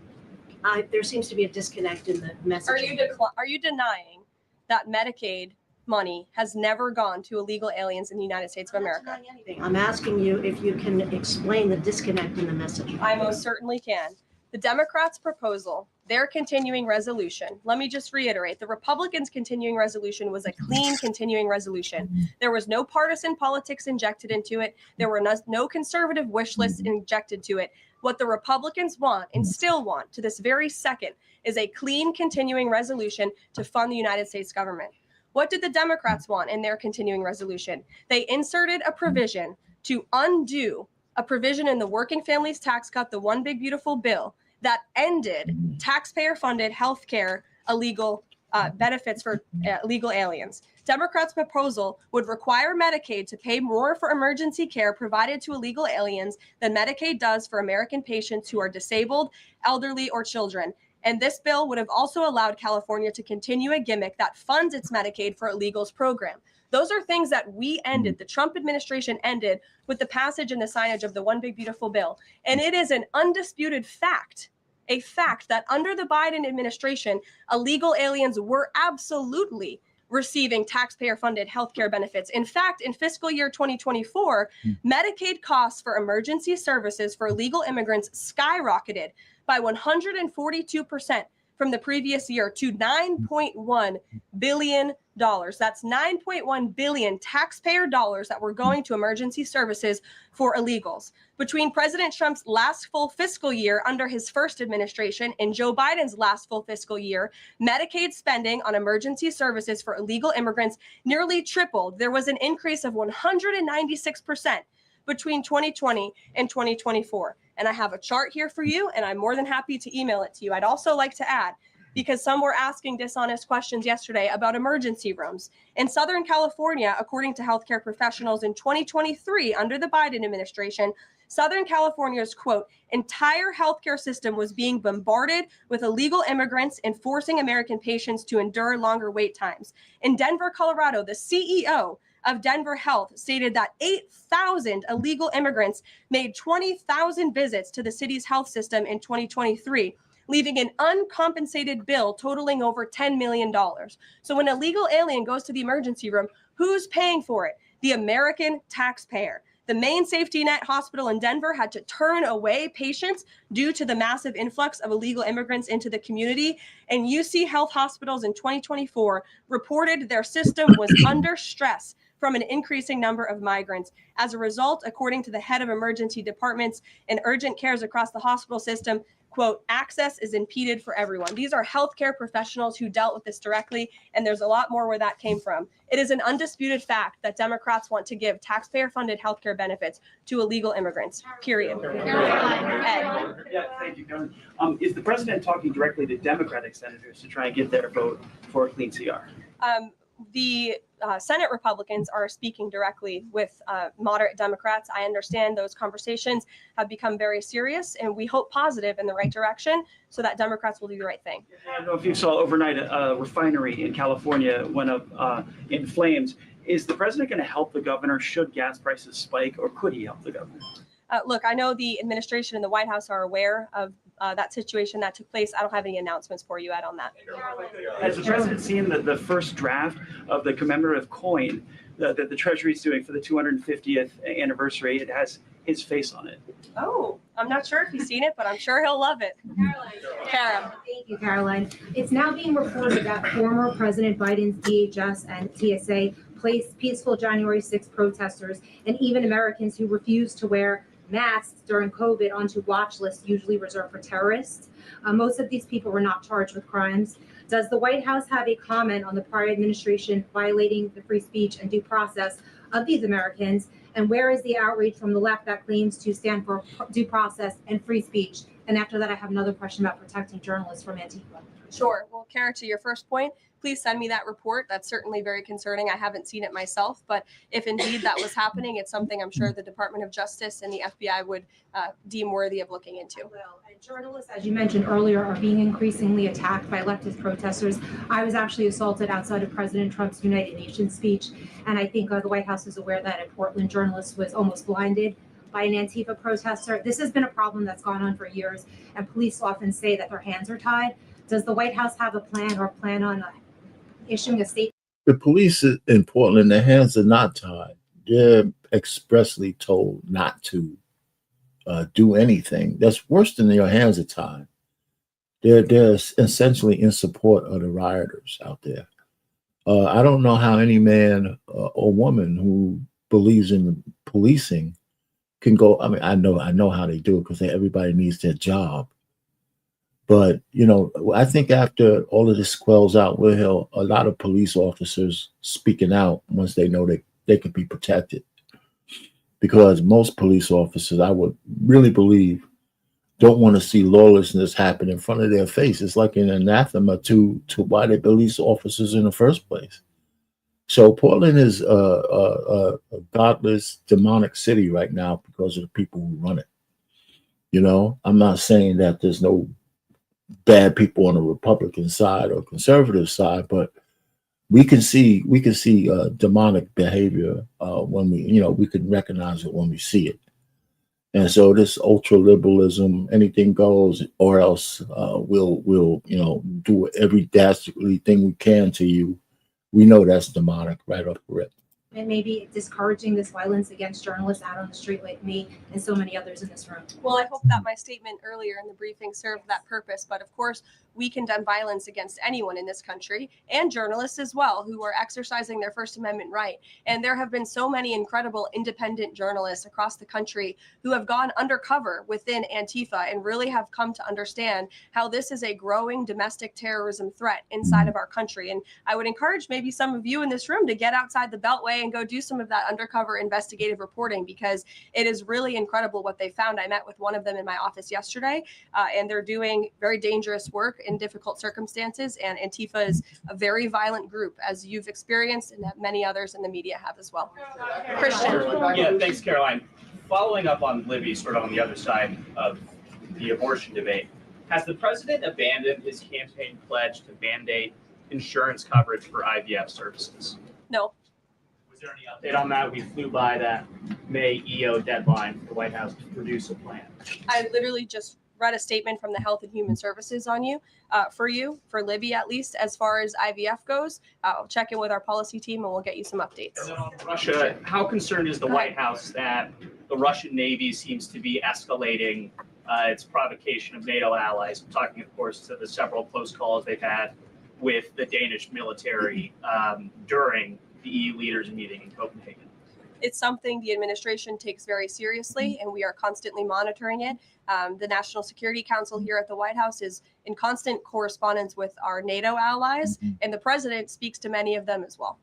There seems to be a disconnect in the messaging. Are you denying that Medicaid money has never gone to illegal aliens in the United States of America? I'm asking you if you can explain the disconnect in the messaging. I most certainly can. The Democrats' proposal, their continuing resolution, let me just reiterate, the Republicans' continuing resolution was a clean continuing resolution. There was no partisan politics injected into it. There were no conservative wish lists injected to it. What the Republicans want and still want to this very second is a clean continuing resolution to fund the United States government. What did the Democrats want in their continuing resolution? They inserted a provision to undo a provision in the Working Families Tax Cut, the One Big Beautiful Bill, that ended taxpayer-funded health care illegal benefits for illegal aliens. Democrats' proposal would require Medicaid to pay more for emergency care provided to illegal aliens than Medicaid does for American patients who are disabled, elderly, or children. And this bill would have also allowed California to continue a gimmick that funds its Medicaid for illegals program. Those are things that we ended, the Trump administration ended with the passage and the signage of the One Big Beautiful Bill. And it is an undisputed fact, a fact that under the Biden administration, illegal aliens were absolutely receiving taxpayer-funded healthcare benefits. In fact, in fiscal year 2024, Medicaid costs for emergency services for illegal immigrants skyrocketed by 142% from the previous year to $9.1 billion. That's $9.1 billion taxpayer dollars that were going to emergency services for illegals. Between President Trump's last full fiscal year under his first administration and Joe Biden's last full fiscal year, Medicaid spending on emergency services for illegal immigrants nearly tripled. There was an increase of 196% between 2020 and 2024. And I have a chart here for you, and I'm more than happy to email it to you. I'd also like to add, because some were asking dishonest questions yesterday about emergency rooms. In Southern California, according to healthcare professionals in 2023, under the Biden administration, Southern California's, quote, entire healthcare system was being bombarded with illegal immigrants and forcing American patients to endure longer wait times. In Denver, Colorado, the CEO of Denver Health stated that 8,000 illegal immigrants made 20,000 visits to the city's health system in 2023, leaving an uncompensated bill totaling over $10 million. So when an illegal alien goes to the emergency room, who's paying for it? The American taxpayer. The main safety net hospital in Denver had to turn away patients due to the massive influx of illegal immigrants into the community. And UC Health Hospitals in 2024 reported their system was under stress from an increasing number of migrants. As a result, according to the head of emergency departments and urgent cares across the hospital system, quote, access is impeded for everyone. These are healthcare professionals who dealt with this directly, and there's a lot more where that came from. It is an undisputed fact that Democrats want to give taxpayer-funded healthcare benefits to illegal immigrants, period. Ed. Yeah, thank you, Karoline. Is the president talking directly to Democratic senators to try and get their vote for a clean CR? The Senate Republicans are speaking directly with moderate Democrats. I understand those conversations have become very serious, and we hope positive in the right direction so that Democrats will do the right thing. I don't know if you saw overnight a refinery in California went up in flames. Is the president going to help the governor should gas prices spike, or could he help the governor? Look, I know the administration and the White House are aware of that situation that took place. I don't have any announcements for you, Ed, on that. Has the president seen the first draft of the commemorative coin that the Treasury is doing for the 250th anniversary? It has his face on it. Oh, I'm not sure if he's seen it, but I'm sure he'll love it. Kara. Thank you, Karoline. It's now being reported that former President Biden's DHS and TSA placed peaceful January 6th protesters and even Americans who refused to wear masks during COVID onto watch lists usually reserved for terrorists. Most of these people were not charged with crimes. Does the White House have a comment on the prior administration violating the free speech and due process of these Americans? And where is the outrage from the left that claims to stand for due process and free speech? And after that, I have another question about protecting journalists from Antifa. Sure. Well, Kara, to your first point, please send me that report. That's certainly very concerning. I haven't seen it myself, but if indeed that was happening, it's something I'm sure the Department of Justice and the FBI would deem worthy of looking into. Well, and journalists, as you mentioned earlier, are being increasingly attacked by leftist protesters. I was actually assaulted outside of President Trump's United Nations speech, and I think the White House is aware that a Portland journalist was almost blinded by an Antifa protester. This has been a problem that's gone on for years, and police often say that their hands are tied. Does the White House have a plan or plan on issuing a statement? The police in Portland, their hands are not tied. They're expressly told not to do anything. That's worse than your hands are tied. They're essentially in support of the rioters out there. I don't know how any man or woman who believes in policing can go. I mean, I know how they do it because everybody needs their job. But, you know, I think after all of this quells out, we'll hear a lot of police officers speaking out once they know they can be protected. Because most police officers, I would really believe, don't want to see lawlessness happen in front of their face. It's like an anathema to why they're police officers in the first place. So Portland is a godless, demonic city right now because of the people who run it. You know, I'm not saying that there's no bad people on the Republican side or conservative side, but we can see demonic behavior when we can recognize it when we see it. And so this ultra liberalism, anything goes, or else we'll do every dastardly thing we can to you. We know that's demonic right off the rip. And maybe discouraging this violence against journalists out on the street like me and so many others in this room. Well, I hope that my statement earlier in the briefing served that purpose. But of course, we condemn violence against anyone in this country and journalists as well who are exercising their First Amendment right. And there have been so many incredible independent journalists across the country who have gone undercover within Antifa and really have come to understand how this is a growing domestic terrorism threat inside of our country. And I would encourage maybe some of you in this room to get outside the Beltway and go do some of that undercover investigative reporting, because it is really incredible what they found. I met with one of them in my office yesterday, and they're doing very dangerous work in difficult circumstances. And Antifa is a very violent group, as you've experienced and that many others in the media have as well. Christian. Yeah, thanks, Karoline. Following up on Libby, sort of on the other side of the abortion debate, has the president abandoned his campaign pledge to mandate insurance coverage for IVF services? No. Was there any update on that? We flew by that May EO deadline for the White House to produce a plan. I literally just read a statement from the Health and Human Services on you, for Libby at least, as far as IVF goes. I'll check in with our policy team and we'll get you some updates. And then on Russia, how concerned is the White House that the Russian Navy seems to be escalating its provocation of NATO allies? I'm talking, of course, to the several close calls they've had with the Danish military during the EU leaders meeting in Copenhagen. It's something the administration takes very seriously, and we are constantly monitoring it. The National Security Council here at the White House is in constant correspondence with our NATO allies, and the president speaks to many of them as well.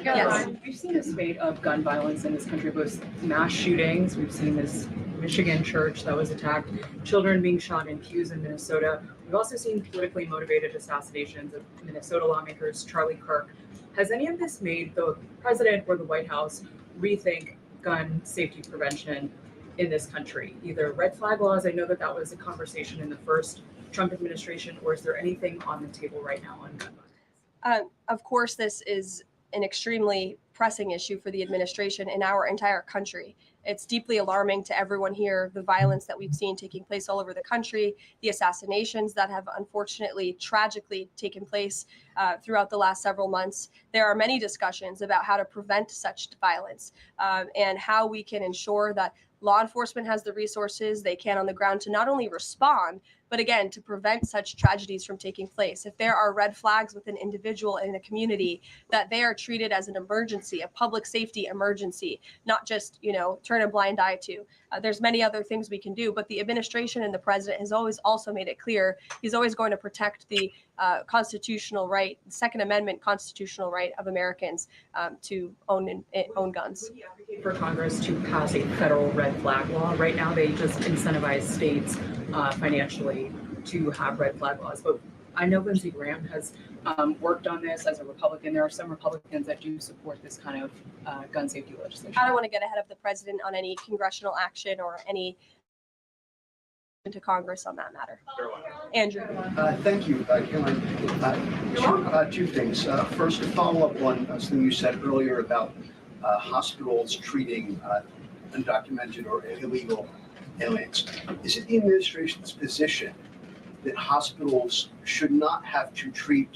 Yes. We've seen a spate of gun violence in this country, both mass shootings. We've seen this Michigan church that was attacked, children being shot in pews in Minnesota. We've also seen politically motivated assassinations of Minnesota lawmakers Charlie Kirk. Has any of this made the president or the White House rethink gun safety prevention in this country? Either red flag laws, I know that was a conversation in the first Trump administration, or is there anything on the table right now on gun violence? Of course, this is an extremely pressing issue for the administration in our entire country. It's deeply alarming to everyone here, the violence that we've seen taking place all over the country, the assassinations that have unfortunately, tragically taken place throughout the last several months. There are many discussions about how to prevent such violence and how we can ensure that law enforcement has the resources they can on the ground to not only respond, but again, to prevent such tragedies from taking place. If there are red flags with an individual in a community, that they are treated as an emergency, a public safety emergency, not just, turn a blind eye to. There's many other things we can do, but the administration and the president has always also made it clear he's always going to protect the constitutional right, the Second Amendment constitutional right of Americans to own guns. Would you advocate for Congress to pass a federal red flag law? Right now, they just incentivize states financially to have red flag laws. But I know Lindsey Graham has worked on this as a Republican. There are some Republicans that do support this kind of gun safety legislation. I don't want to get ahead of the president on any congressional action or any to Congress on that matter. Andrew. Thank you, Karoline. Two things. First, to follow up on something you said earlier about hospitals treating undocumented or illegal aliens. Is it the administration's position that hospitals should not have to treat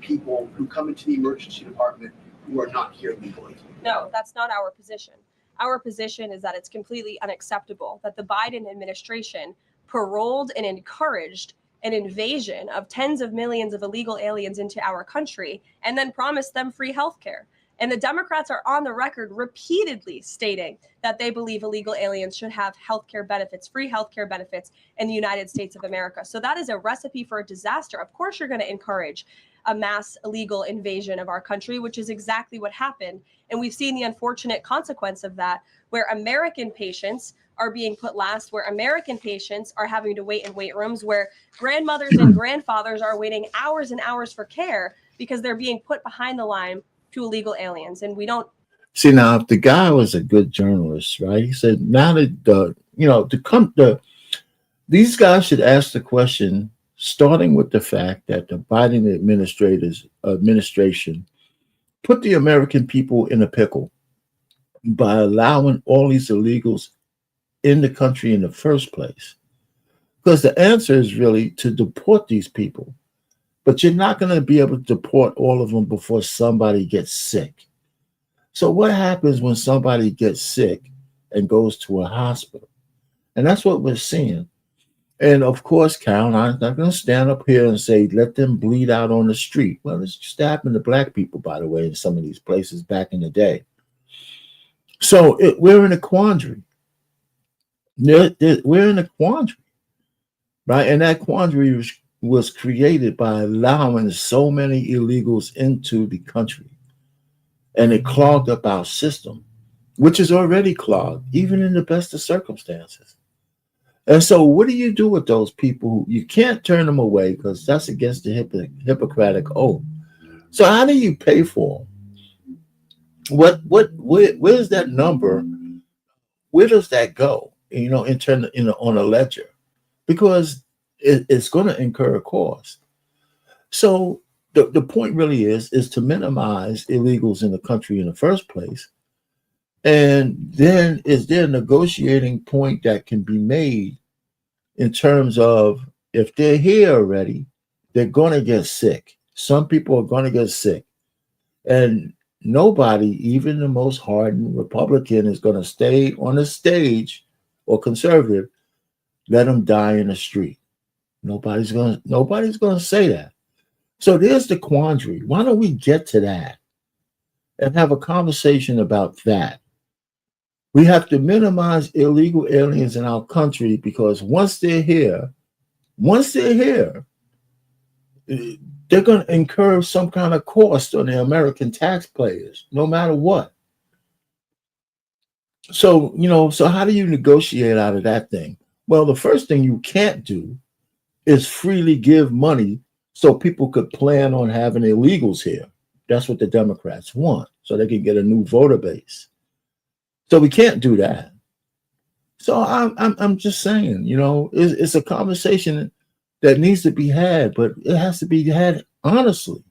people who come into the emergency department who are not here legally? No, that's not our position. Our position is that it's completely unacceptable that the Biden administration paroled and encouraged an invasion of tens of millions of illegal aliens into our country and then promised them free health care. And the Democrats are on the record repeatedly stating that they believe illegal aliens should have healthcare benefits, free healthcare benefits in the United States of America. So that is a recipe for a disaster. Of course, you're going to encourage a mass illegal invasion of our country, which is exactly what happened. And we've seen the unfortunate consequence of that, where American patients are being put last, where American patients are having to wait in wait rooms, where grandmothers and grandfathers are waiting hours and hours for care because they're being put behind the line to illegal aliens. And we don't see. Now, if the guy was a good journalist, right? He said, now that these guys should ask the question, starting with the fact that the Biden administration put the American people in a pickle by allowing all these illegals in the country in the first place. Because the answer is really to deport these people. But you're not going to be able to deport all of them before somebody gets sick. So what happens when somebody gets sick and goes to a hospital? And that's what we're seeing. And of course, Caroline's not going to stand up here and say, let them bleed out on the street. Well, it's just happened to black people, by the way, in some of these places back in the day. So we're in a quandary. We're in a quandary, right? And that quandary was created by allowing so many illegals into the country. And it clogged up our system, which is already clogged, even in the best of circumstances. And so what do you do with those people? You can't turn them away because that's against the Hippocratic oath. So how do you pay for them? Where's that number? Where does that go? On a ledger, because it's going to incur a cost. So the point really is to minimize illegals in the country in the first place. And then is there a negotiating point that can be made in terms of if they're here already, they're going to get sick. Some people are going to get sick. And nobody, even the most hardened Republican, is going to stay on the stage or conservative, let them die in the street. Nobody's going to say that. So there's the quandary. Why don't we get to that and have a conversation about that? We have to minimize illegal aliens in our country because once they're here, they're going to incur some kind of cost on the American taxpayers, no matter what. So, so how do you negotiate out of that thing? Well, the first thing you can't do is freely give money so people could plan on having illegals here. That's what the Democrats want, so they can get a new voter base. So we can't do that. So I'm just saying, it's a conversation that needs to be had, but it has to be had honestly.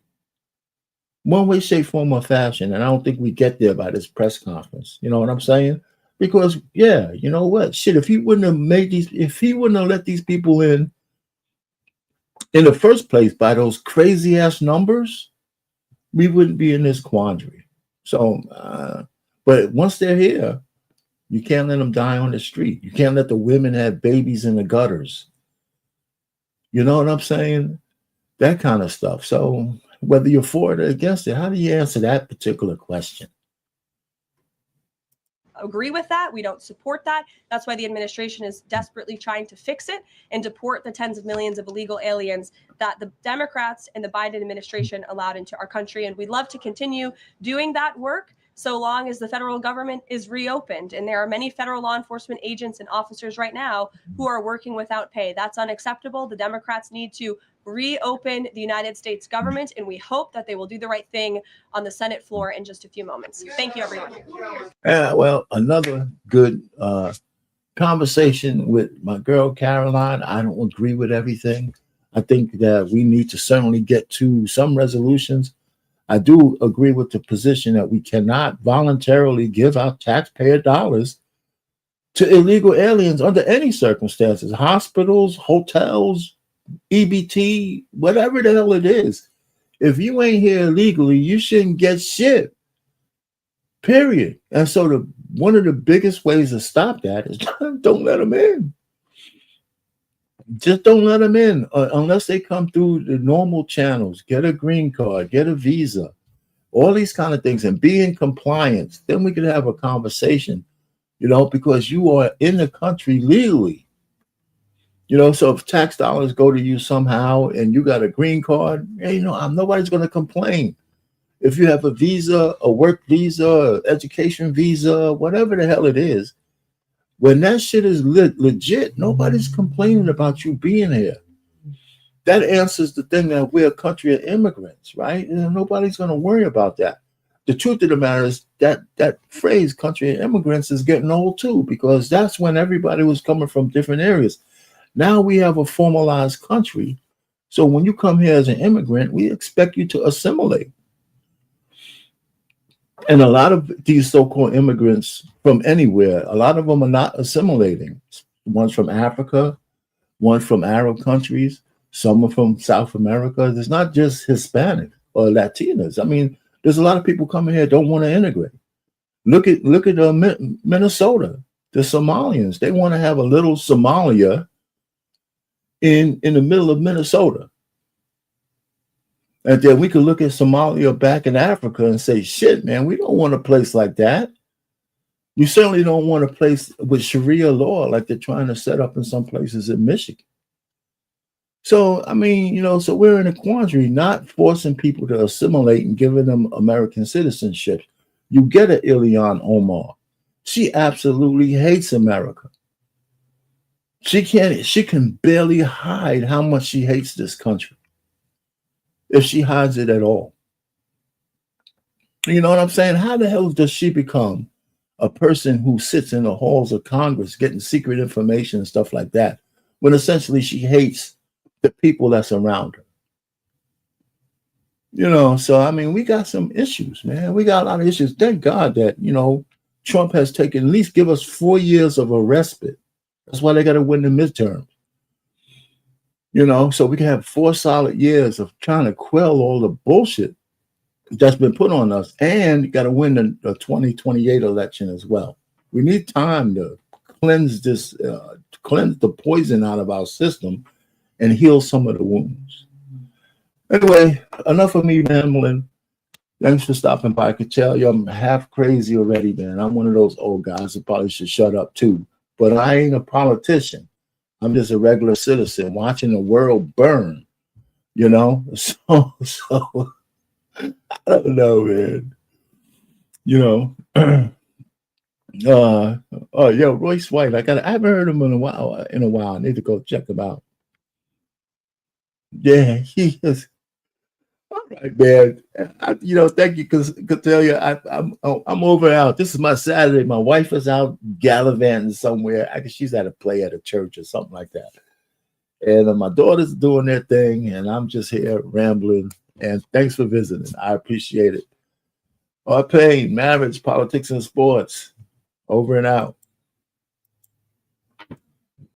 one way, shape, form, or fashion. And I don't think we get there by this press conference. You know what I'm saying? Because yeah, you know what? Shit, if he wouldn't have made these, if he wouldn't have let these people in the first place by those crazy ass numbers, we wouldn't be in this quandary. So, but once they're here, you can't let them die on the street. You can't let the women have babies in the gutters. You know what I'm saying? That kind of stuff. So whether you're for it or against it, how do you answer that particular question? Agree with that. We don't support that. That's why the administration is desperately trying to fix it and deport the tens of millions of illegal aliens that the Democrats and the Biden administration allowed into our country. And we'd love to continue doing that work so long as the federal government is reopened. And there are many federal law enforcement agents and officers right now who are working without pay. That's unacceptable. The Democrats need to reopen the United States government, and we hope that they will do the right thing on the Senate floor in just a few moments. Thank you, everyone. Well, another good conversation with my girl, Karoline. I don't agree with everything. I think that we need to certainly get to some resolutions. I do agree with the position that we cannot voluntarily give out taxpayer dollars to illegal aliens under any circumstances, hospitals, hotels, EBT, whatever the hell it is. If you ain't here illegally, you shouldn't get shit. Period. And so one of the biggest ways to stop that is don't let them in. Just don't let them in unless they come through the normal channels. Get a green card, get a visa, all these kind of things, and be in compliance. Then we could have a conversation, you know, because you are in the country legally. You know, so if tax dollars go to you somehow and you got a green card, you know, nobody's going to complain. If you have a visa, a work visa, education visa, whatever the hell it is, when that shit is legit, nobody's complaining about you being here. That answers the thing that we're a country of immigrants, right? And nobody's going to worry about that. The truth of the matter is that phrase, country of immigrants, is getting old too, because that's when everybody was coming from different areas. Now we have a formalized country. So when you come here as an immigrant, we expect you to assimilate. And a lot of these so-called immigrants from anywhere, a lot of them are not assimilating. One's from Africa, one from Arab countries, some are from South America. There's not just Hispanic or Latinas. I mean, there's a lot of people coming here don't want to integrate. Look at Minnesota, the Somalians. They want to have a little Somalia in the middle of Minnesota. And then we could look at Somalia back in Africa and say, shit, man, we don't want a place like that. You certainly don't want a place with Sharia law like they're trying to set up in some places in Michigan. So, I mean, you know, so we're in a quandary, not forcing people to assimilate and giving them American citizenship. You get an Ilhan Omar. She absolutely hates America. She can barely hide how much she hates this country, if she hides it at all. You know what I'm saying? How the hell does she become a person who sits in the halls of Congress getting secret information and stuff like that, when essentially she hates the people that's around her? You know, so I mean, we got some issues, man. We got a lot of issues. Thank God that, you know, Trump has taken, at least give us 4 years of a respite. That's why they got to win the midterm. You know, so we can have 4 solid years of trying to quell all the bullshit that's been put on us, and you got to win the 2028 election as well. We need time to cleanse cleanse the poison out of our system and heal some of the wounds. Anyway, enough of me rambling. Thanks for stopping by. I could tell you I'm half crazy already, man. I'm one of those old guys who probably should shut up too. But I ain't a politician. I'm just a regular citizen watching the world burn, you know? So I don't know, man. You know. Yo, Royce White. I haven't heard him in a while. I need to go check him out. Yeah, he is. All right, man. You know, thank you, because tell you, I'm over out. This is my Saturday. My wife is out gallivanting somewhere. I guess she's at a play at a church or something like that. And my daughter's doing their thing, and I'm just here rambling, And thanks for visiting. I appreciate it. Payne, marriage, politics, and sports. Over and out.